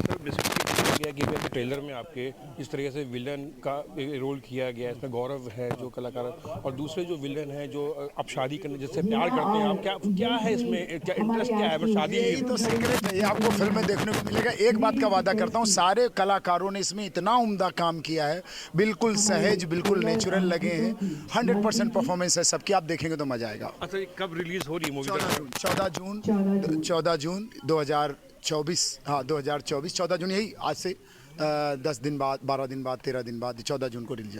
सर बेसिकली गया कि ट्रेलर में आपके इस तरीके से विलन का रोल किया गया है। इसमें गौरव है जो कलाकार, और दूसरे जो विलन है जो अब शादी करने जिससे प्यार करते हैं, आप क्या है इसमें, क्या इंटरेस्ट क्या है? शादी यही तो सीक्रेट है, ये आपको फिल्म में देखने को मिलेगा। एक बात का वादा करता हूँ, सारे कलाकारों ने इसमें इतना उम्दा काम किया है, बिल्कुल सहज, बिल्कुल नेचुरल लगे हैं। 100% परफॉर्मेंस है सबकी, आप देखेंगे तो मजा आएगा। अच्छा, कब रिलीज हो रही है मूवी? 14 जून 2024। हाँ 2024 14 जून, यही आज से 10 दिन बाद, 12 दिन बाद, 13 दिन बाद 14 जून को रिलीज।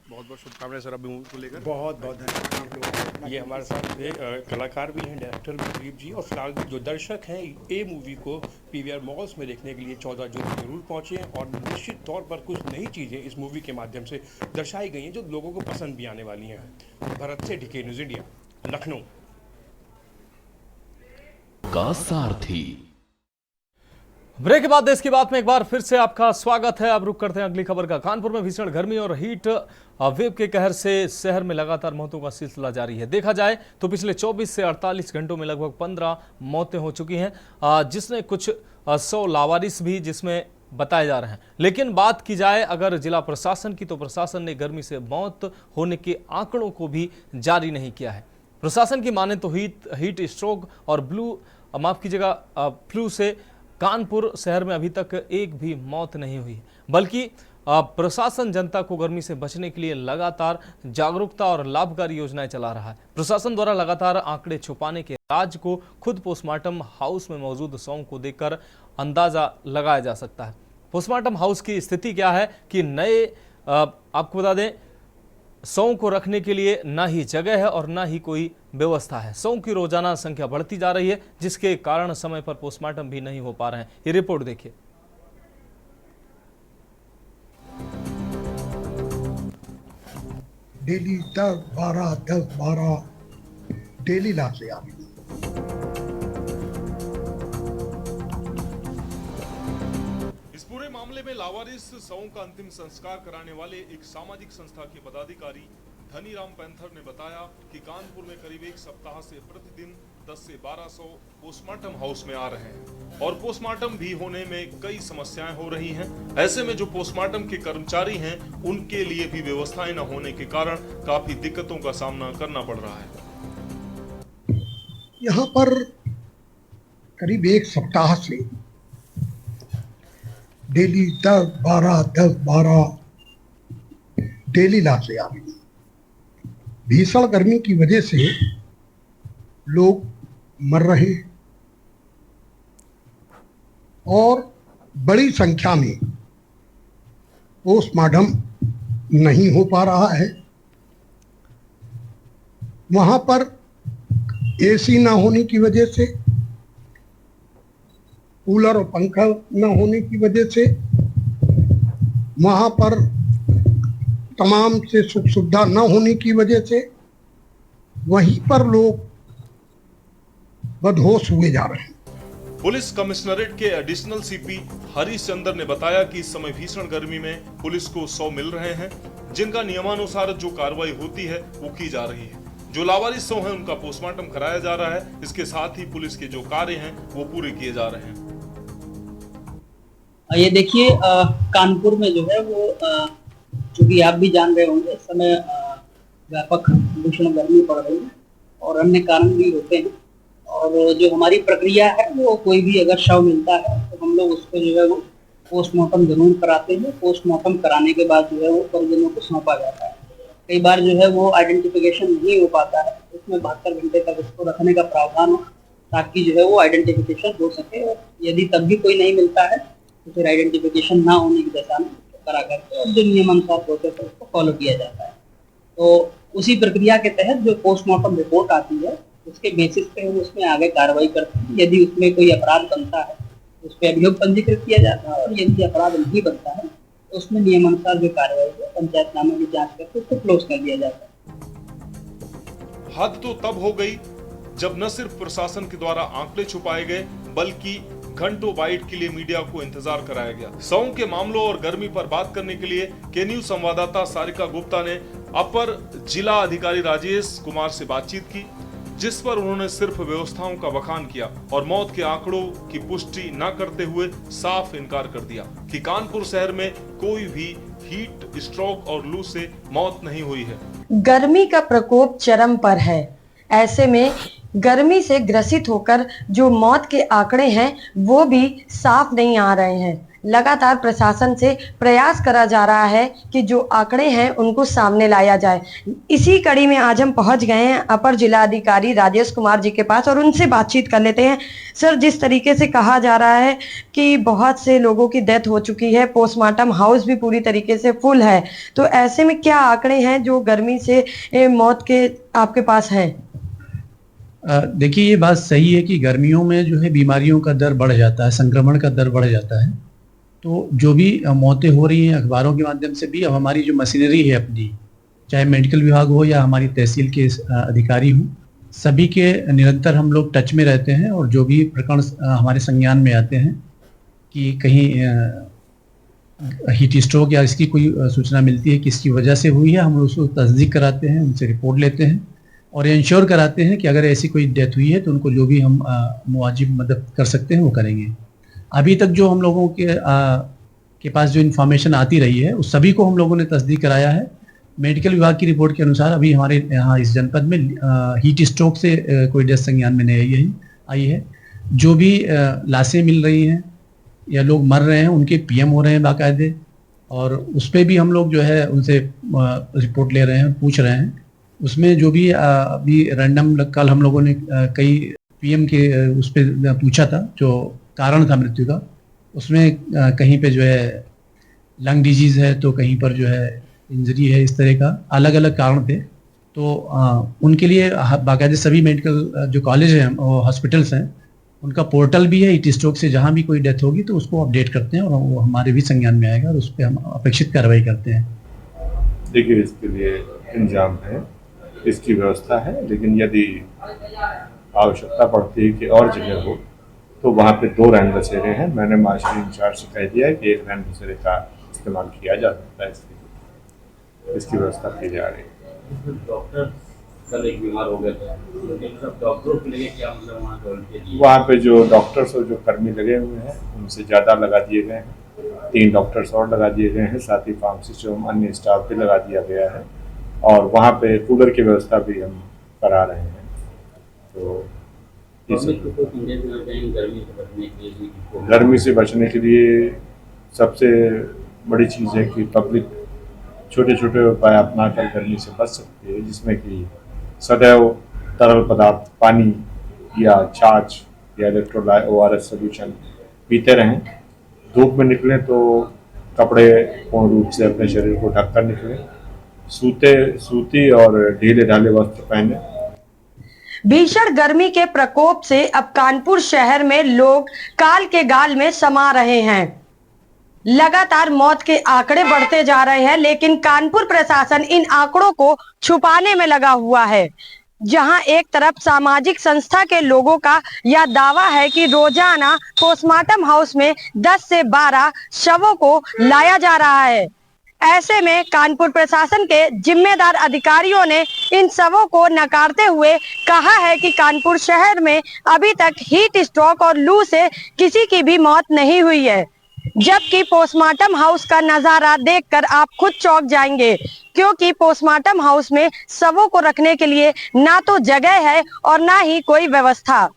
बहुत बहुत शुभकामनाएं सर अभी मूवी को लेकर। बहुत बहुत धन्यवाद। ये हमारे साथ कलाकार भी हैं, डायरेक्टर भी दिलीप जी, और फिलहाल जो दर्शक हैं ये मूवी को PVR मॉल्स में देखने के लिए 14 जून को जरूर पहुँचे और निश्चित तौर पर कुछ नई चीज़ें इस मूवी के माध्यम से दर्शाई गई हैं जो लोगों को पसंद भी आने वाली हैं। भरत से DK न्यूज़ इंडिया, लखनऊ। का सारथी। ब्रेक के बाद देश की बात में एक बार फिर से आपका स्वागत है। अब रुक करते हैं अगली खबर का। कानपुर में भीषण गर्मी और हीट वेव के कहर से शहर में लगातार मौतों का सिलसिला जारी है। देखा जाए तो पिछले 24 से 48 घंटों में लगभग 15 मौतें हो चुकी हैं, जिसमें कुछ 100 लावारिस भी जिसमें बताए जा रहे हैं। लेकिन बात की जाए अगर जिला प्रशासन की, तो प्रशासन ने गर्मी से मौत होने के आंकड़ों को भी जारी नहीं किया है। प्रशासन की माने तो हीट स्ट्रोक और फ्लू से कानपुर शहर में अभी तक एक भी मौत नहीं हुई है, बल्कि प्रशासन जनता को गर्मी से बचने के लिए लगातार जागरूकता और लाभकारी योजनाएं चला रहा है। प्रशासन द्वारा लगातार आंकड़े छुपाने के राज को खुद पोस्टमार्टम हाउस में मौजूद सौंग को देखकर अंदाजा लगाया जा सकता है। पोस्टमार्टम हाउस की स्थिति क्या है कि नए आपको बता दें, सौंग को रखने के लिए ना ही जगह है और ना ही कोई व्यवस्था है। सौंग की रोजाना संख्या बढ़ती जा रही है, जिसके कारण समय पर पोस्टमार्टम भी नहीं हो पा रहे हैं। ये रिपोर्ट देखिए। डेली 10-12 डेली लाशें आ रही। इस पूरे मामले में लावारिस सौंग का अंतिम संस्कार कराने वाले एक सामाजिक संस्था के पदाधिकारी धनीराम पैंथर ने बताया कि कानपुर में करीब एक सप्ताह से प्रतिदिन 10 से 1200 पोस्टमार्टम हाउस में आ रहे हैं और पोस्टमार्टम भी होने में कई समस्याएं हो रही हैं। ऐसे में जो पोस्टमार्टम के कर्मचारी हैं, उनके लिए भी व्यवस्थाएं न होने के कारण काफी दिक्कतों का सामना करना पड़ रहा है। यहाँ पर करीब एक सप्ताह से डेली 10-12 डेली लाशें आ रही। भीषण गर्मी की वजह से लोग मर रहे और बड़ी संख्या में पोस्टमार्टम नहीं हो पा रहा है। वहां पर एसी ना होने की वजह से, कूलर और पंखा न होने की वजह से, वहां पर तमाम से सुख सुविधा न होने की वजह से वहीं पर लोग बदहोश हुए जा रहे हैं। पुलिस कमिश्नरेट के एडिशनल सीपी हरीश चंद्र ने बताया कि इस समय भीषण गर्मी में पुलिस को 100 मिल रहे हैं, जिनका नियमानुसार जो कार्रवाई होती है वो की जा रही है। जो लावारिस 100 हैं उनका पोस्टमार्टम कराया जा रहा है। इसके साथ ही पुलिस के जो कार्य हैं वो पूरे किए जा रहे हैं। ये देखिए, कानपुर में जो है वो चूंकि आप भी जान रहे होंगे, इस समय व्यापक भीषण गर्मी पड़ रही है और अन्य कारण भी होते हैं। और जो हमारी प्रक्रिया है वो कोई भी अगर शव मिलता है तो हम लोग उसको जो है वो पोस्टमार्टम जरूर कराते हैं। पोस्टमार्टम कराने के बाद जो है वो परिजनों को सौंपा जाता है। कई बार जो है वो आइडेंटिफिकेशन नहीं हो पाता है, उसमें 72 घंटे तक उसको रखने का प्रावधान हो ताकि जो है वो आइडेंटिफिकेशन हो सके। और यदि तब भी कोई नहीं मिलता है तो फिर आइडेंटिफिकेशन ना होने की दशा में करा करके और जो नियमानुसार प्रोसेस है उसको फॉलो किया जाता है। तो उसी प्रक्रिया के तहत जो पोस्टमार्टम रिपोर्ट आती है उसके बेसिस पे हम उसमें आगे कार्रवाई करते हैं। यदि उसमें कोई अपराध बनता है तो उस पर अभियोग पंजीकृत किया जाता है और यदि अपराध नहीं बनता है तो उसमें नियमानुसार जो कार्रवाई है पंचायतनामे की जांच करके उसको क्लोज कर दिया जाता है। हद तो तब हो गई जब न सिर्फ प्रशासन के द्वारा आंकड़े छुपाए गए बल्कि घंटों बाइट के लिए मीडिया को इंतजार कराया गया। सौंग के मामलों और गर्मी पर बात करने के लिए के न्यूज संवाददाता सारिका गुप्ता ने अपर जिला अधिकारी राजेश कुमार से बातचीत की, जिस पर उन्होंने सिर्फ व्यवस्थाओं का बखान किया और मौत के आंकड़ों की पुष्टि न करते हुए साफ इनकार कर दिया कि कानपुर शहर में कोई भी हीट स्ट्रोक और लू से मौत नहीं हुई है। गर्मी का प्रकोप चरम पर है। ऐसे में गर्मी से ग्रसित होकर जो मौत के आंकड़े हैं वो भी साफ नहीं आ रहे हैं। लगातार प्रशासन से प्रयास करा जा रहा है कि जो आंकड़े हैं उनको सामने लाया जाए। इसी कड़ी में आज हम पहुंच गए हैं अपर जिला अधिकारी राजेश कुमार जी के पास और उनसे बातचीत कर लेते हैं। सर, जिस तरीके से कहा जा रहा है कि बहुत से लोगों की डेथ हो चुकी है, पोस्टमार्टम हाउस भी पूरी तरीके से फुल है, तो ऐसे में क्या आंकड़े हैं जो गर्मी से मौत के आपके पास हैं? देखिए, ये बात सही है कि गर्मियों में जो है बीमारियों का दर बढ़ जाता है, संक्रमण का दर बढ़ जाता है। तो जो भी मौतें हो रही हैं अखबारों के माध्यम से भी, अब हमारी जो मशीनरी है अपनी, चाहे मेडिकल विभाग हो या हमारी तहसील के अधिकारी हों, सभी के निरंतर हम लोग टच में रहते हैं और जो भी प्रकरण हमारे संज्ञान में आते हैं कि कहीं हीट स्ट्रोक या इसकी कोई सूचना मिलती है कि इसकी वजह से हुई है, हम लोग उसको तस्दीक कराते हैं, उनसे रिपोर्ट लेते हैं और इंश्योर कराते हैं कि अगर ऐसी कोई डेथ हुई है तो उनको जो भी हम मुआजिब मदद कर सकते हैं वो करेंगे। अभी तक जो हम लोगों के पास जो इन्फॉर्मेशन आती रही है उस सभी को हम लोगों ने तस्दीक कराया है। मेडिकल विभाग की रिपोर्ट के अनुसार अभी हमारे यहाँ इस जनपद में हीट स्ट्रोक से कोई डेथ संज्ञान में नहीं आई है। जो भी लाशें मिल रही हैं या लोग मर रहे हैं उनके पीएम हो रहे हैं बाकायदे, और उस पर भी हम लोग जो है उनसे रिपोर्ट ले रहे हैं, पूछ रहे हैं। उसमें जो भी अभी रैंडम कल हम लोगों ने कई पीएम के उस पर पूछा था जो कारण था मृत्यु का, उसमें कहीं पे जो है लंग डिजीज है, तो कहीं पर जो है इंजरी है, इस तरह का अलग अलग कारण थे। तो उनके लिए बाकायदे सभी मेडिकल जो कॉलेज हैं और हॉस्पिटल्स हैं उनका पोर्टल भी है, ईटी स्ट्रोक से जहाँ भी कोई डेथ होगी तो उसको अपडेट करते हैं और वो हमारे भी संज्ञान में आएगा और उस पर हम अपेक्षित कार्रवाई करते हैं। देखिए, इसके लिए इंतजाम है, इसकी व्यवस्था है, लेकिन यदि आवश्यकता पड़ती है कि और जगह हो तो वहाँ पे 2 रैन बसेरे हैं। मैंने मार्शल इंचार्ज से कह दिया है कि 1 रैन बसेरे का इस्तेमाल किया जा सकता है, इसकी व्यवस्था की जा रही है। डॉक्टर कल एक बीमार हो गए थे, डॉक्टरों के लिए क्या मतलब वहाँ पे जो डॉक्टर्स और जो कर्मी लगे हुए हैं उनसे ज़्यादा लगा दिए गए हैं, 3 डॉक्टर्स और लगा दिए गए हैं, साथ ही फार्मासिस्ट एवं अन्य स्टाफ भी लगा दिया गया है और वहाँ पे कूलर की व्यवस्था भी हम करा रहे हैं। तो गर्मी से बचने के लिए सबसे बड़ी चीज़ है कि पब्लिक छोटे छोटे उपाय अपनाकर गर्मी से बच सकती है, जिसमें कि सदैव तरल पदार्थ, पानी या छाछ या इलेक्ट्रोलाइट ORS सोल्यूशन पीते रहें। धूप में निकलें तो कपड़े पूर्ण रूप से अपने शरीर को ढककर निकलें, सूती और ढीले ढाले वस्त्र पहने। भीषण गर्मी के प्रकोप से अब कानपुर शहर में लोग काल के गाल में समा रहे हैं। लगातार मौत के आंकड़े बढ़ते जा रहे हैं, लेकिन कानपुर प्रशासन इन आंकड़ों को छुपाने में लगा हुआ है। जहां एक तरफ सामाजिक संस्था के लोगों का यह दावा है कि रोजाना पोस्टमार्टम हाउस में 10 से 12 शवों को लाया जा रहा है। ऐसे में कानपुर प्रशासन के जिम्मेदार अधिकारियों ने इन शवों को नकारते हुए कहा है कि कानपुर शहर में अभी तक हीट स्ट्रोक और लू से किसी की भी मौत नहीं हुई है, जबकि पोस्टमार्टम हाउस का नजारा देखकर आप खुद चौंक जाएंगे, क्योंकि पोस्टमार्टम हाउस में शवों को रखने के लिए ना तो जगह है और ना ही कोई व्यवस्था।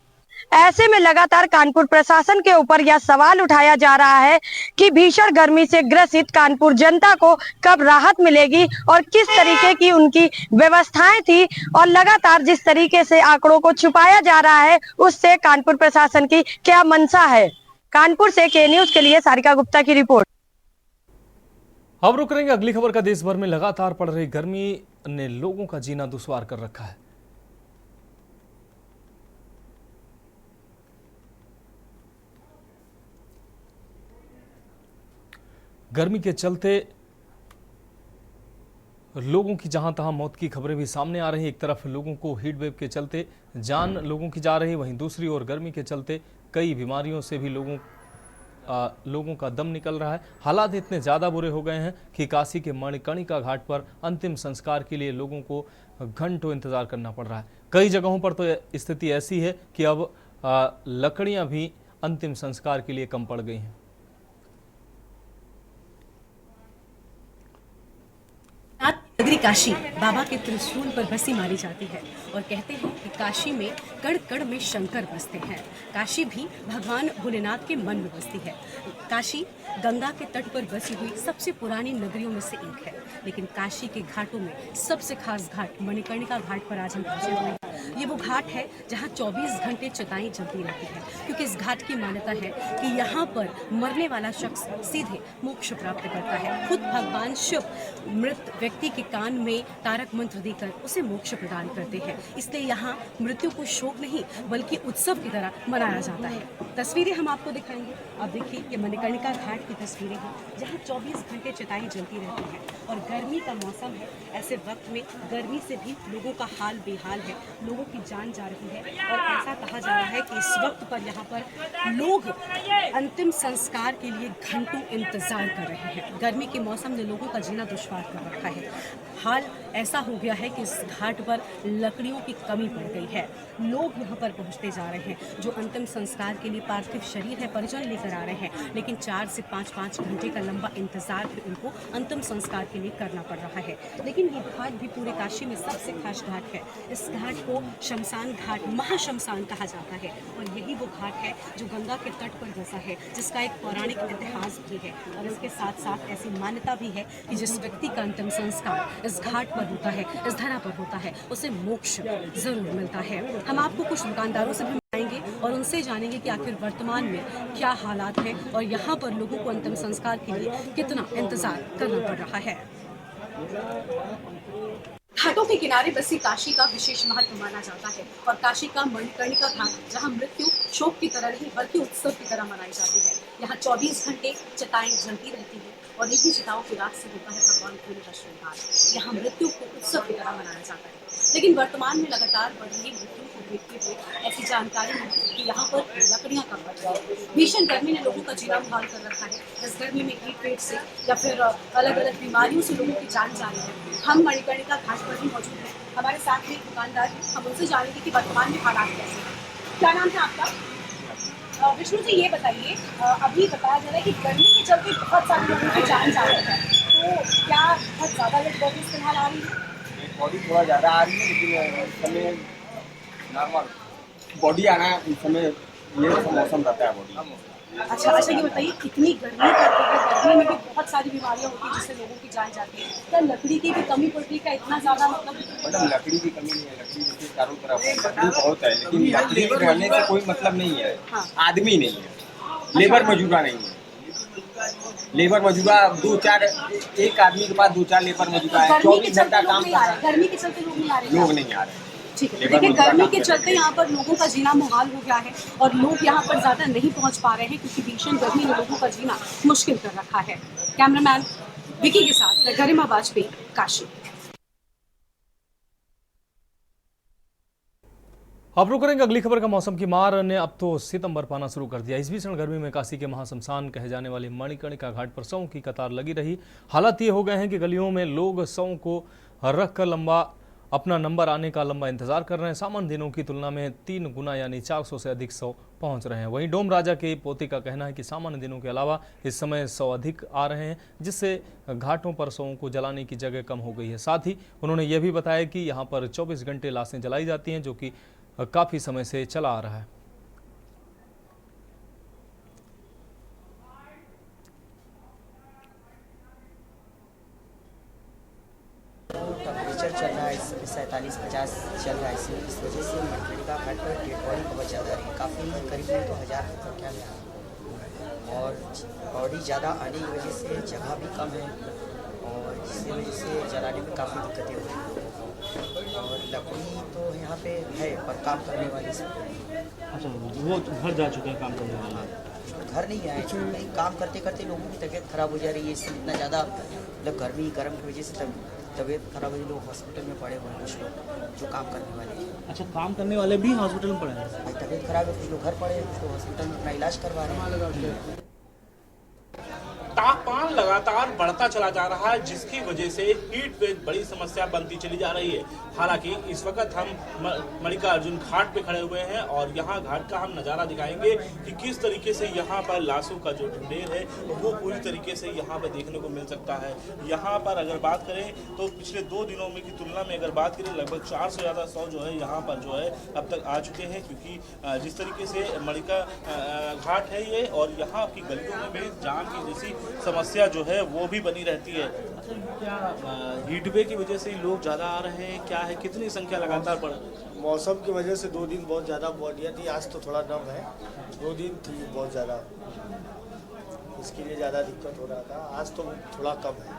ऐसे में लगातार कानपुर प्रशासन के ऊपर यह सवाल उठाया जा रहा है कि भीषण गर्मी से ग्रसित कानपुर जनता को कब राहत मिलेगी और किस तरीके की उनकी व्यवस्थाएं थी, और लगातार जिस तरीके से आंकड़ों को छुपाया जा रहा है उससे कानपुर प्रशासन की क्या मंशा है। कानपुर से के न्यूज के लिए सारिका गुप्ता की रिपोर्ट। अब रुक करेंगे अगली खबर का। देश भर में लगातार पड़ रही गर्मी ने लोगों का जीना दुश्वार कर रखा है। गर्मी के चलते लोगों की जहां तहां मौत की खबरें भी सामने आ रही हैं। एक तरफ लोगों को हीट वेव के चलते जान लोगों की जा रही, वहीं दूसरी ओर गर्मी के चलते कई बीमारियों से भी लोगों का दम निकल रहा है। हालात इतने ज़्यादा बुरे हो गए हैं कि काशी के मणिकर्णिका घाट पर अंतिम संस्कार के लिए लोगों को घंटों इंतजार करना पड़ रहा है। कई जगहों पर तो स्थिति ऐसी है कि अब लकड़ियां भी अंतिम संस्कार के लिए कम पड़ गई हैं। नगरी काशी बाबा के त्रिशूल पर बसी मानी जाती है और कहते हैं कि काशी में कण कण में शंकर बसते हैं। काशी भी भगवान भोलेनाथ के मन में बसती है। काशी गंगा के तट पर बसी हुई सबसे पुरानी नगरियों में से एक है, लेकिन काशी के घाटों में सबसे खास घाट मणिकर्णिका घाट पर आज हम पहुंचे हुए हैं। ये वो घाट है जहां 24 घंटे चिताएं जलती रहती है, क्योंकि इस घाट की मान्यता है कि यहाँ पर मरने वाला शख्स सीधे मोक्ष प्राप्त करता है। खुद भगवान शिव मृत व्यक्ति के कान में तारक मंत्र देकर उसे मोक्ष प्रदान करते हैं। इसलिए यहाँ मृत्यु को शोक नहीं बल्कि उत्सव की तरह मनाया जाता है। तस्वीरें हम आपको दिखाएंगे। अब देखिए ये मणिकर्णिका घाट की तस्वीरें हैं जहाँ 24 घंटे चिताएं जलती रहती हैं और गर्मी का मौसम है। ऐसे वक्त में गर्मी से भी लोगों का हाल बेहाल है, लोगों की जान जा रही है और ऐसा कहा जा रहा है कि इस वक्त पर यहाँ पर लोग अंतिम संस्कार के लिए घंटों इंतजार कर रहे हैं। गर्मी के मौसम ने लोगों का जीना दुश्वार कर रखा है। हाल ऐसा हो गया है कि इस घाट पर लकड़ियों की कमी पड़ गई है। लोग यहाँ पर पहुँचते जा रहे हैं। जो अंतिम संस्कार के लिए पार्थिव शरीर है परिजन लेकर आ रहे हैं, लेकिन 4 से 5 घंटे का लंबा इंतजार भी उनको अंतिम संस्कार के लिए करना पड़ रहा है। लेकिन ये घाट भी पूरे काशी में सबसे खास घाट है। इस घाट को शमशान घाट, महाशमशान कहा जाता है और यही वो घाट है जो गंगा के तट पर बसा है, जिसका एक पौराणिक इतिहास भी है। और इसके साथ साथ ऐसी मान्यता भी है कि जिस व्यक्ति का अंतिम संस्कार इस घाट पर होता है, इस धरा पर होता है, उसे मोक्ष जरूर मिलता है। हम आपको कुछ दुकानदारों से भी मिलाएंगे और उनसे जानेंगे कि आखिर वर्तमान में क्या हालात हैं और यहाँ पर लोगों को अंतिम संस्कार के लिए कितना इंतजार करना पड़ रहा है। घाटों के किनारे बसी काशी का विशेष महत्व माना जाता है और काशी का मणिकर्णिका घाट, जहां मृत्यु शोक की तरह नहीं बल्कि उत्सव की तरह मनाई जाती है। यहाँ 24 घंटे चिताएं जलती रहती हैं और इन्हीं चिताओं की रात से होता है भगवान भोले का श्रृंगार। यहाँ मृत्यु को उत्सव की तरह मनाया जाता है। लेकिन वर्तमान में लगातार बढ़ रही मृत्यु को देखते हुए ऐसी जानकारी है कि यहाँ पर लकड़ियाँ कम बच रही है। भीषण गर्मी ने लोगों का जीना मुहाल कर रखा है। इस गर्मी में हीट वेव से या फिर अलग अलग बीमारियों से लोगों की जान जा रही है। हम मणिकर्णिका घाट पर ही मौजूद हैं। हमारे साथ में एक दुकानदार है, हम उनसे जानेंगे कि वर्तमान में हालात कैसे हैं। क्या नाम है आपका? विष्णु जी, ये बताइए, अभी बताया जा रहा है कि गर्मी के चलते बहुत सारे लोगों की जान जा रही है, तो क्या बहुत ज़्यादा लोग बॉडी इस्तेमाल आ रही है? बॉडी थोड़ा ज़्यादा आ रही है, लेकिन इस समय नॉर्मल बॉडी आना है। इस समय ये मौसम रहता है बॉडी। अच्छा, ये बताइए, इतनी गर्मी पड़ती है, गर्मी में भी बहुत सारी बीमारियां होती हैं जिससे लोगों की जान जाती है। क्या लकड़ी की भी कमी पड़ती है? क्या इतना ज़्यादा मतलब लकड़ी की कमी नहीं है, लकड़ी जैसे चारों तरफ है, लकड़ी बहुत है, लेकिन लकड़ी के रहने से कोई मतलब नहीं है। आदमी नहीं है, लेबर मजूरा नहीं है। लेबर मजूरा 2-4, एक आदमी के पास 2-4 लेबर मजूरा है। 24 घंटा काम कर रहा है। गर्मी के चलते लोग नहीं आ रहे। लोग नहीं आ रहे। ठीक है, देखिए, गर्मी के चलते यहाँ पर लोगों का जीना मुहाल हो गया है और लोग यहाँ पर ज़्यादा नहीं पहुँच पा रहे हैं क्योंकि भीषण गर्मी ने लोगों का जीना मुश्किल कर रखा है। कैमरामैन विकी के साथ मैं गरिमा वाजपेयी, काशी। आप रुक करेंगे अगली खबर का। मौसम की मार ने अब तो सितंबर पाना शुरू कर दिया। इस भीषण गर्मी में काशी के महाशमशान कहे जाने वाले मणिकर्णिका घाट पर शवों की कतार लगी रही। हालात ये हो गए हैं कि गलियों में लोग शवों को रखकर अपना नंबर आने का लंबा इंतजार कर रहे हैं। सामान्य दिनों की तुलना में 3 गुना यानी 400 से अधिक शव पहुंच रहे हैं। वहीं डोम राजा के पोते का कहना है कि सामान्य दिनों के अलावा इस समय शव अधिक आ रहे हैं, जिससे घाटों पर शवों को जलाने की जगह कम हो गई है। साथ ही उन्होंने यह भी बताया कि यहाँ पर 24 घंटे लाशें जलाई जाती हैं, जो कि काफी समय से चला आ रहा है। टेम्परेचर चल रहा है इस समय 47-50 चल रहा है। इस वजह से मणिकर्णिका घाट पर डेड बॉडी बहुत ज़्यादा आ रही है। काफ़ी करीब में तो 1000 की संख्या में है और बॉडी ज़्यादा आने की वजह से जगह भी कम है और जिसकी वजह से जलाने में काफ़ी दिक्कतें हो रही हैं। और लकड़ी तो यहाँ पे है पर काम करने वाली सब। अच्छा, वो घर जा चुके हैं काम करने वाला? घर नहीं आए, नहीं, काम करते करते लोगों की तबीयत खराब हो जा रही है। इससे इतना ज़्यादा मतलब गर्म की वजह से तबीयत खराब हुई, लोग हॉस्पिटल में पड़े हुए हैं, कुछ लोग जो काम करने वाले हैं। अच्छा, काम करने वाले भी हॉस्पिटल में पड़े हैं? भाई तबीयत खराब है, कुछ लोग घर पड़े हैं तो हॉस्पिटल में अपना इलाज करवा रहे हैं। तापमान लगातार बढ़ता चला जा रहा है, जिसकी वजह से हीट वेव बड़ी समस्या बनती चली जा रही है। हालांकि इस वक्त हम मल्लिकार्जुन घाट पे खड़े हुए हैं और यहाँ घाट का हम नज़ारा दिखाएंगे कि किस तरीके से यहाँ पर लाशों का जो ढेर है वो पूरी तरीके से यहाँ पर देखने को मिल सकता है। यहाँ पर अगर बात करें तो पिछले 2 दिनों में की तुलना में अगर बात करें लगभग 400 से ज़्यादा शव जो है यहाँ पर जो है अब तक आ चुके हैं, क्योंकि जिस तरीके से मणिका घाट है ये और यहाँ की गलियों में भी जाम की जैसी समस्या जो है वो भी बनी रहती है। अच्छा, क्या हीट वेव की वजह से लोग ज़्यादा आ रहे हैं? क्या है, कितनी संख्या लगातार बढ़? मौसम की वजह से 2 दिन बहुत ज़्यादा बॉडियाँ थी, आज तो थोड़ा कम है। 2 दिन थी बहुत ज़्यादा, इसके लिए ज़्यादा दिक्कत हो रहा था। आज तो थोड़ा कम है।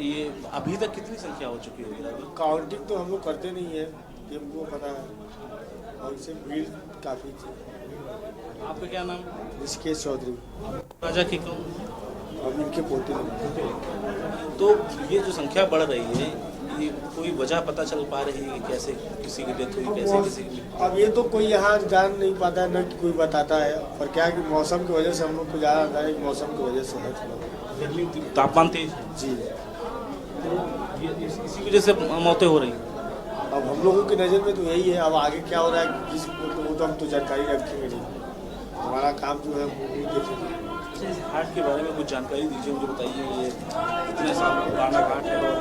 ये अभी तक कितनी संख्या हो चुकी होगी? काउंटिंग तो हम लोग करते नहीं है, ये हमको पता है, और इससे भीड़ काफ़ी थी। आपका क्या नाम? ऋषिकेश चौधरी। राजा की कौन? अब इनके पोते। तो ये जो संख्या बढ़ रही है, ये कोई वजह पता चल पा रही है कि कैसे किसी की डेथ हुई, कैसे किसी की? अब ये तो कोई यहाँ जान नहीं पाता है, न कि कोई बताता है। पर क्या है कि मौसम की वजह से हम लोग को ज़्यादा आता है कि मौसम की वजह से है थोड़ा गर्मी, तापमान तेज। जी, इसी वजह से मौतें हो रही हैं। अब हम लोगों की नज़र में तो यही है, अब आगे क्या हो रहा है किसी को वो तो हम तो जानकारी रखेंगे नहीं, हमारा काम जो है वो नहीं देखेंगे। घाट के बारे में कुछ जानकारी दीजिए, मुझे बताइए ये कितने साल पुराना घाट है और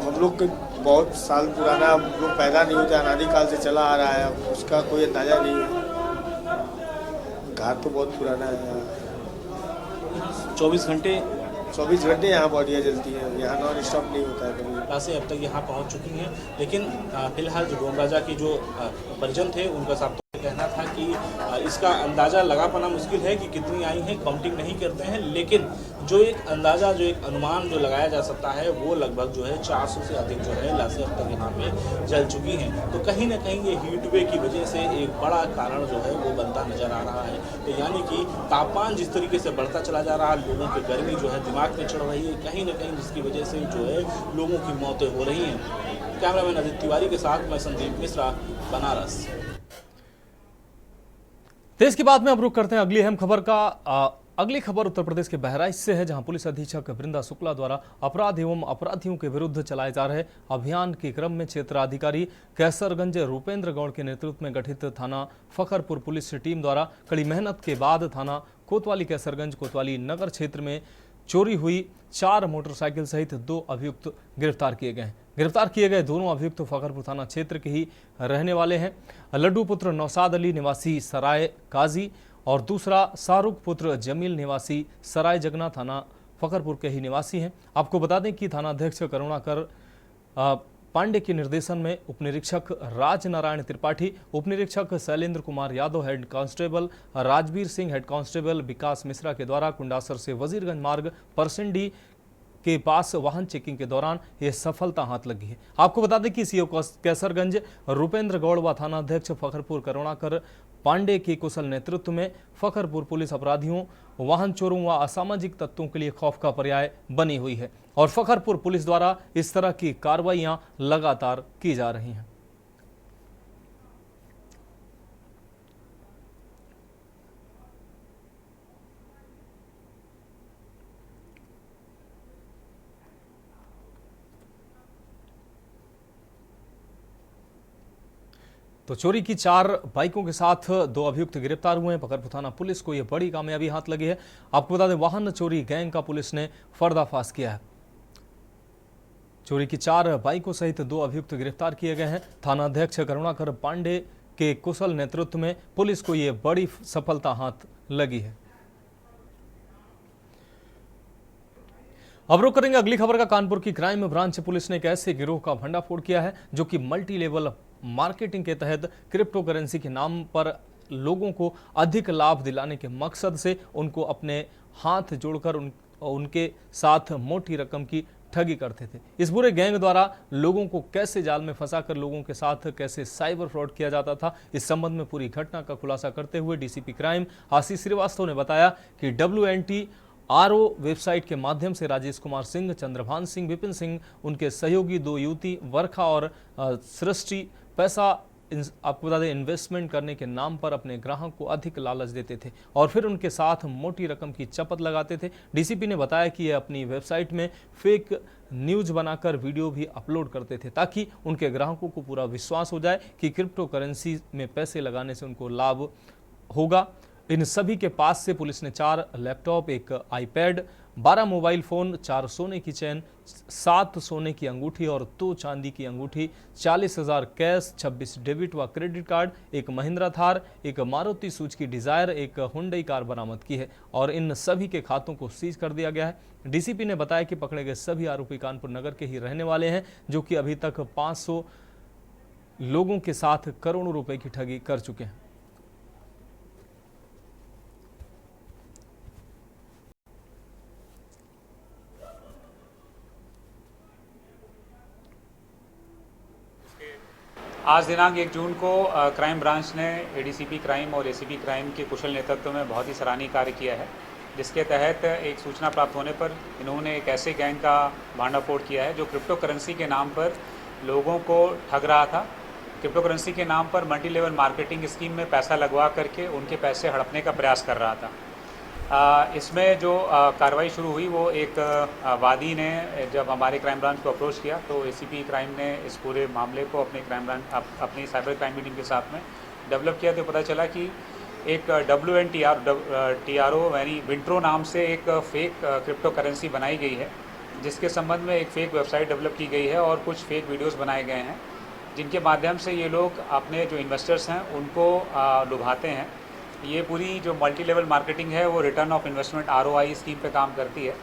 हम लोग के बहुत साल पुराना, हम लोग पैदा नहीं होते, अनादिकाल से चला आ रहा है, उसका कोई अंदाज़ा नहीं है। घाट तो बहुत पुराना है, 24 घंटे यहाँ बॉडियाँ जलती हैं, यहाँ नॉन स्टॉप नहीं होता है कभी। राशि अब तक यहाँ पहुँच चुकी हैं, लेकिन फिलहाल जो डोम राजा की जो परिजन थे उनका साथ कहना था कि इसका अंदाज़ा लगा पाना मुश्किल है कि कितनी आई हैं, काउंटिंग नहीं करते हैं, लेकिन जो एक अंदाज़ा, जो एक अनुमान जो लगाया जा सकता है वो लगभग जो है 400 से अधिक जो है लाशें अब तक यहाँ पे जल चुकी हैं। तो कहीं ना कहीं ये हीट वेव की वजह से एक बड़ा कारण जो है वो बनता नज़र आ रहा है। तो यानी कि तापमान जिस तरीके से बढ़ता चला जा रहा है, लोगों की गर्मी जो है दिमाग में चढ़ रही है, कहीं ना कहीं जिसकी वजह से जो है लोगों की मौतें हो रही हैं। कैमरामैन अदित तिवारी के साथ मैं संदीप मिश्रा, बनारस। देश की बात में अब रुक करते हैं अगली अहम खबर का। अगली खबर उत्तर प्रदेश के बहराइच से है, जहां पुलिस अधीक्षक वृंदा शुक्ला द्वारा अपराध एवं अपराधियों के विरुद्ध चलाए जा रहे अभियान के क्रम में क्षेत्राधिकारी कैसरगंज रूपेंद्र गौड़ के नेतृत्व में गठित थाना फखरपुर पुलिस टीम द्वारा कड़ी मेहनत के बाद थाना कोतवाली कैसरगंज कोतवाली नगर क्षेत्र में चोरी हुई 4 मोटरसाइकिल सहित 2 अभियुक्त गिरफ्तार किए गए हैं। गिरफ्तार किए गए दोनों अभियुक्त फखरपुर थाना क्षेत्र के ही रहने वाले हैं। लड्डू पुत्र नौसाद अली निवासी सराय काजी और दूसरा शाहरुख पुत्र जमील निवासी सराय जगना थाना फखरपुर के ही निवासी हैं। आपको बता दें कि थानाध्यक्ष करुणाकर पांडे के निर्देशन में उपनिरीक्षक राज नारायण त्रिपाठी, उपनिरीक्षक Shailendra Kumar Yadav, head constable Rajveer Singh, head constable Vikas Mishra के द्वारा कुंडासर से वजीरगंज मार्ग परसिंडी के पास वाहन चेकिंग के दौरान यह सफलता हाथ लगी है। आपको बता दें कि सीओ कैसरगंज रूपेंद्र गौड़ व थानाध्यक्ष फखरपुर करुणाकर पांडे के कुशल नेतृत्व में फखरपुर पुलिस अपराधियों, वाहन चोरों व असामाजिक तत्वों के लिए खौफ का पर्याय बनी हुई है और फखरपुर पुलिस द्वारा इस तरह की कार्रवाइयां लगातार की जा रही हैं। तो चोरी की 4 बाइकों के साथ 2 अभियुक्त गिरफ्तार हुए हैं। फखरपुर थाना पुलिस को यह बड़ी कामयाबी हाथ लगी है। आपको बता दें, वाहन चोरी गैंग का पुलिस ने पर्दाफाश किया है। चोरी की 4 बाइकों सहित 2 अभियुक्त गिरफ्तार किए गए हैं। थानाध्यक्ष करुणाकर पांडे के कुशल नेतृत्व में पुलिस को यह बड़ी सफलता हाथ लगी है। अब रुक करेंगे अगली खबर का। कानपुर की क्राइम ब्रांच पुलिस ने एक ऐसे गिरोह का भंडाफोड़ किया है जो कि मल्टी लेवल मार्केटिंग के तहत क्रिप्टो करेंसी के नाम पर लोगों को अधिक लाभ दिलाने के मकसद से उनको अपने हाथ जोड़कर उनके साथ मोटी रकम की ठगी करते थे। इस बुरे गैंग द्वारा लोगों को कैसे जाल में फंसाकर लोगों के साथ कैसे साइबर फ्रॉड किया जाता था, इस संबंध में पूरी घटना का खुलासा करते हुए डीसीपी क्राइम आशीष श्रीवास्तव ने बताया कि WNTRO वेबसाइट के माध्यम से राजेश कुमार सिंह, चंद्रभान सिंह, विपिन सिंह, उनके सहयोगी 2 युवती वर्षा और सृष्टि पैसा आपको बता दें इन्वेस्टमेंट करने के नाम पर अपने ग्राहक को अधिक लालच देते थे और फिर उनके साथ मोटी रकम की चपत लगाते थे। डीसीपी ने बताया कि ये अपनी वेबसाइट में फेक न्यूज बनाकर वीडियो भी अपलोड करते थे ताकि उनके ग्राहकों को पूरा विश्वास हो जाए कि क्रिप्टो करेंसी में पैसे लगाने से उनको लाभ होगा। इन सभी के पास से पुलिस ने 4 लैपटॉप, 1 आईपैड, 12 मोबाइल फोन, 4 सोने की चेन, 7 सोने की अंगूठी और 2 चांदी की अंगूठी, 40,000 कैश, 26 डेबिट व credit card, 1 Mahindra Thar, 1 Maruti Suzuki Dzire, 1 Hyundai car बरामद की है और इन सभी के खातों को सीज कर दिया गया है। डीसीपी ने बताया कि पकड़े गए सभी आरोपी कानपुर नगर के ही रहने वाले हैं जो कि अभी तक 500 लोगों के साथ करोड़ों रुपए की ठगी कर चुके हैं। आज दिनांक 1 जून को क्राइम ब्रांच ने एडीसीपी क्राइम और एसीपी क्राइम के कुशल नेतृत्व में बहुत ही सराहनीय कार्य किया है, जिसके तहत एक सूचना प्राप्त होने पर इन्होंने एक ऐसे गैंग का भांडाफोड़ किया है जो क्रिप्टो करेंसी के नाम पर लोगों को ठग रहा था। क्रिप्टो करेंसी के नाम पर मल्टी लेवल मार्केटिंग स्कीम में पैसा लगवा करके उनके पैसे हड़पने का प्रयास कर रहा था। इसमें जो कार्रवाई शुरू हुई वो एक वादी ने जब हमारे क्राइम ब्रांच को अप्रोच किया तो एसीपी क्राइम ने इस पूरे मामले को अपने क्राइम ब्रांच अपनी साइबर क्राइम टीम के साथ में डेवलप किया। तो पता चला कि एक WNTRO यानी विंट्रो नाम से एक फेक क्रिप्टो करेंसी बनाई गई है, जिसके संबंध में एक फेक वेबसाइट डेवलप की गई है और कुछ फेक वीडियोस बनाए गए हैं, जिनके माध्यम से ये लोग अपने जो इन्वेस्टर्स हैं उनको लुभाते हैं। ये पूरी जो मल्टी लेवल मार्केटिंग है वो return of investment ROI scheme पे काम करती है।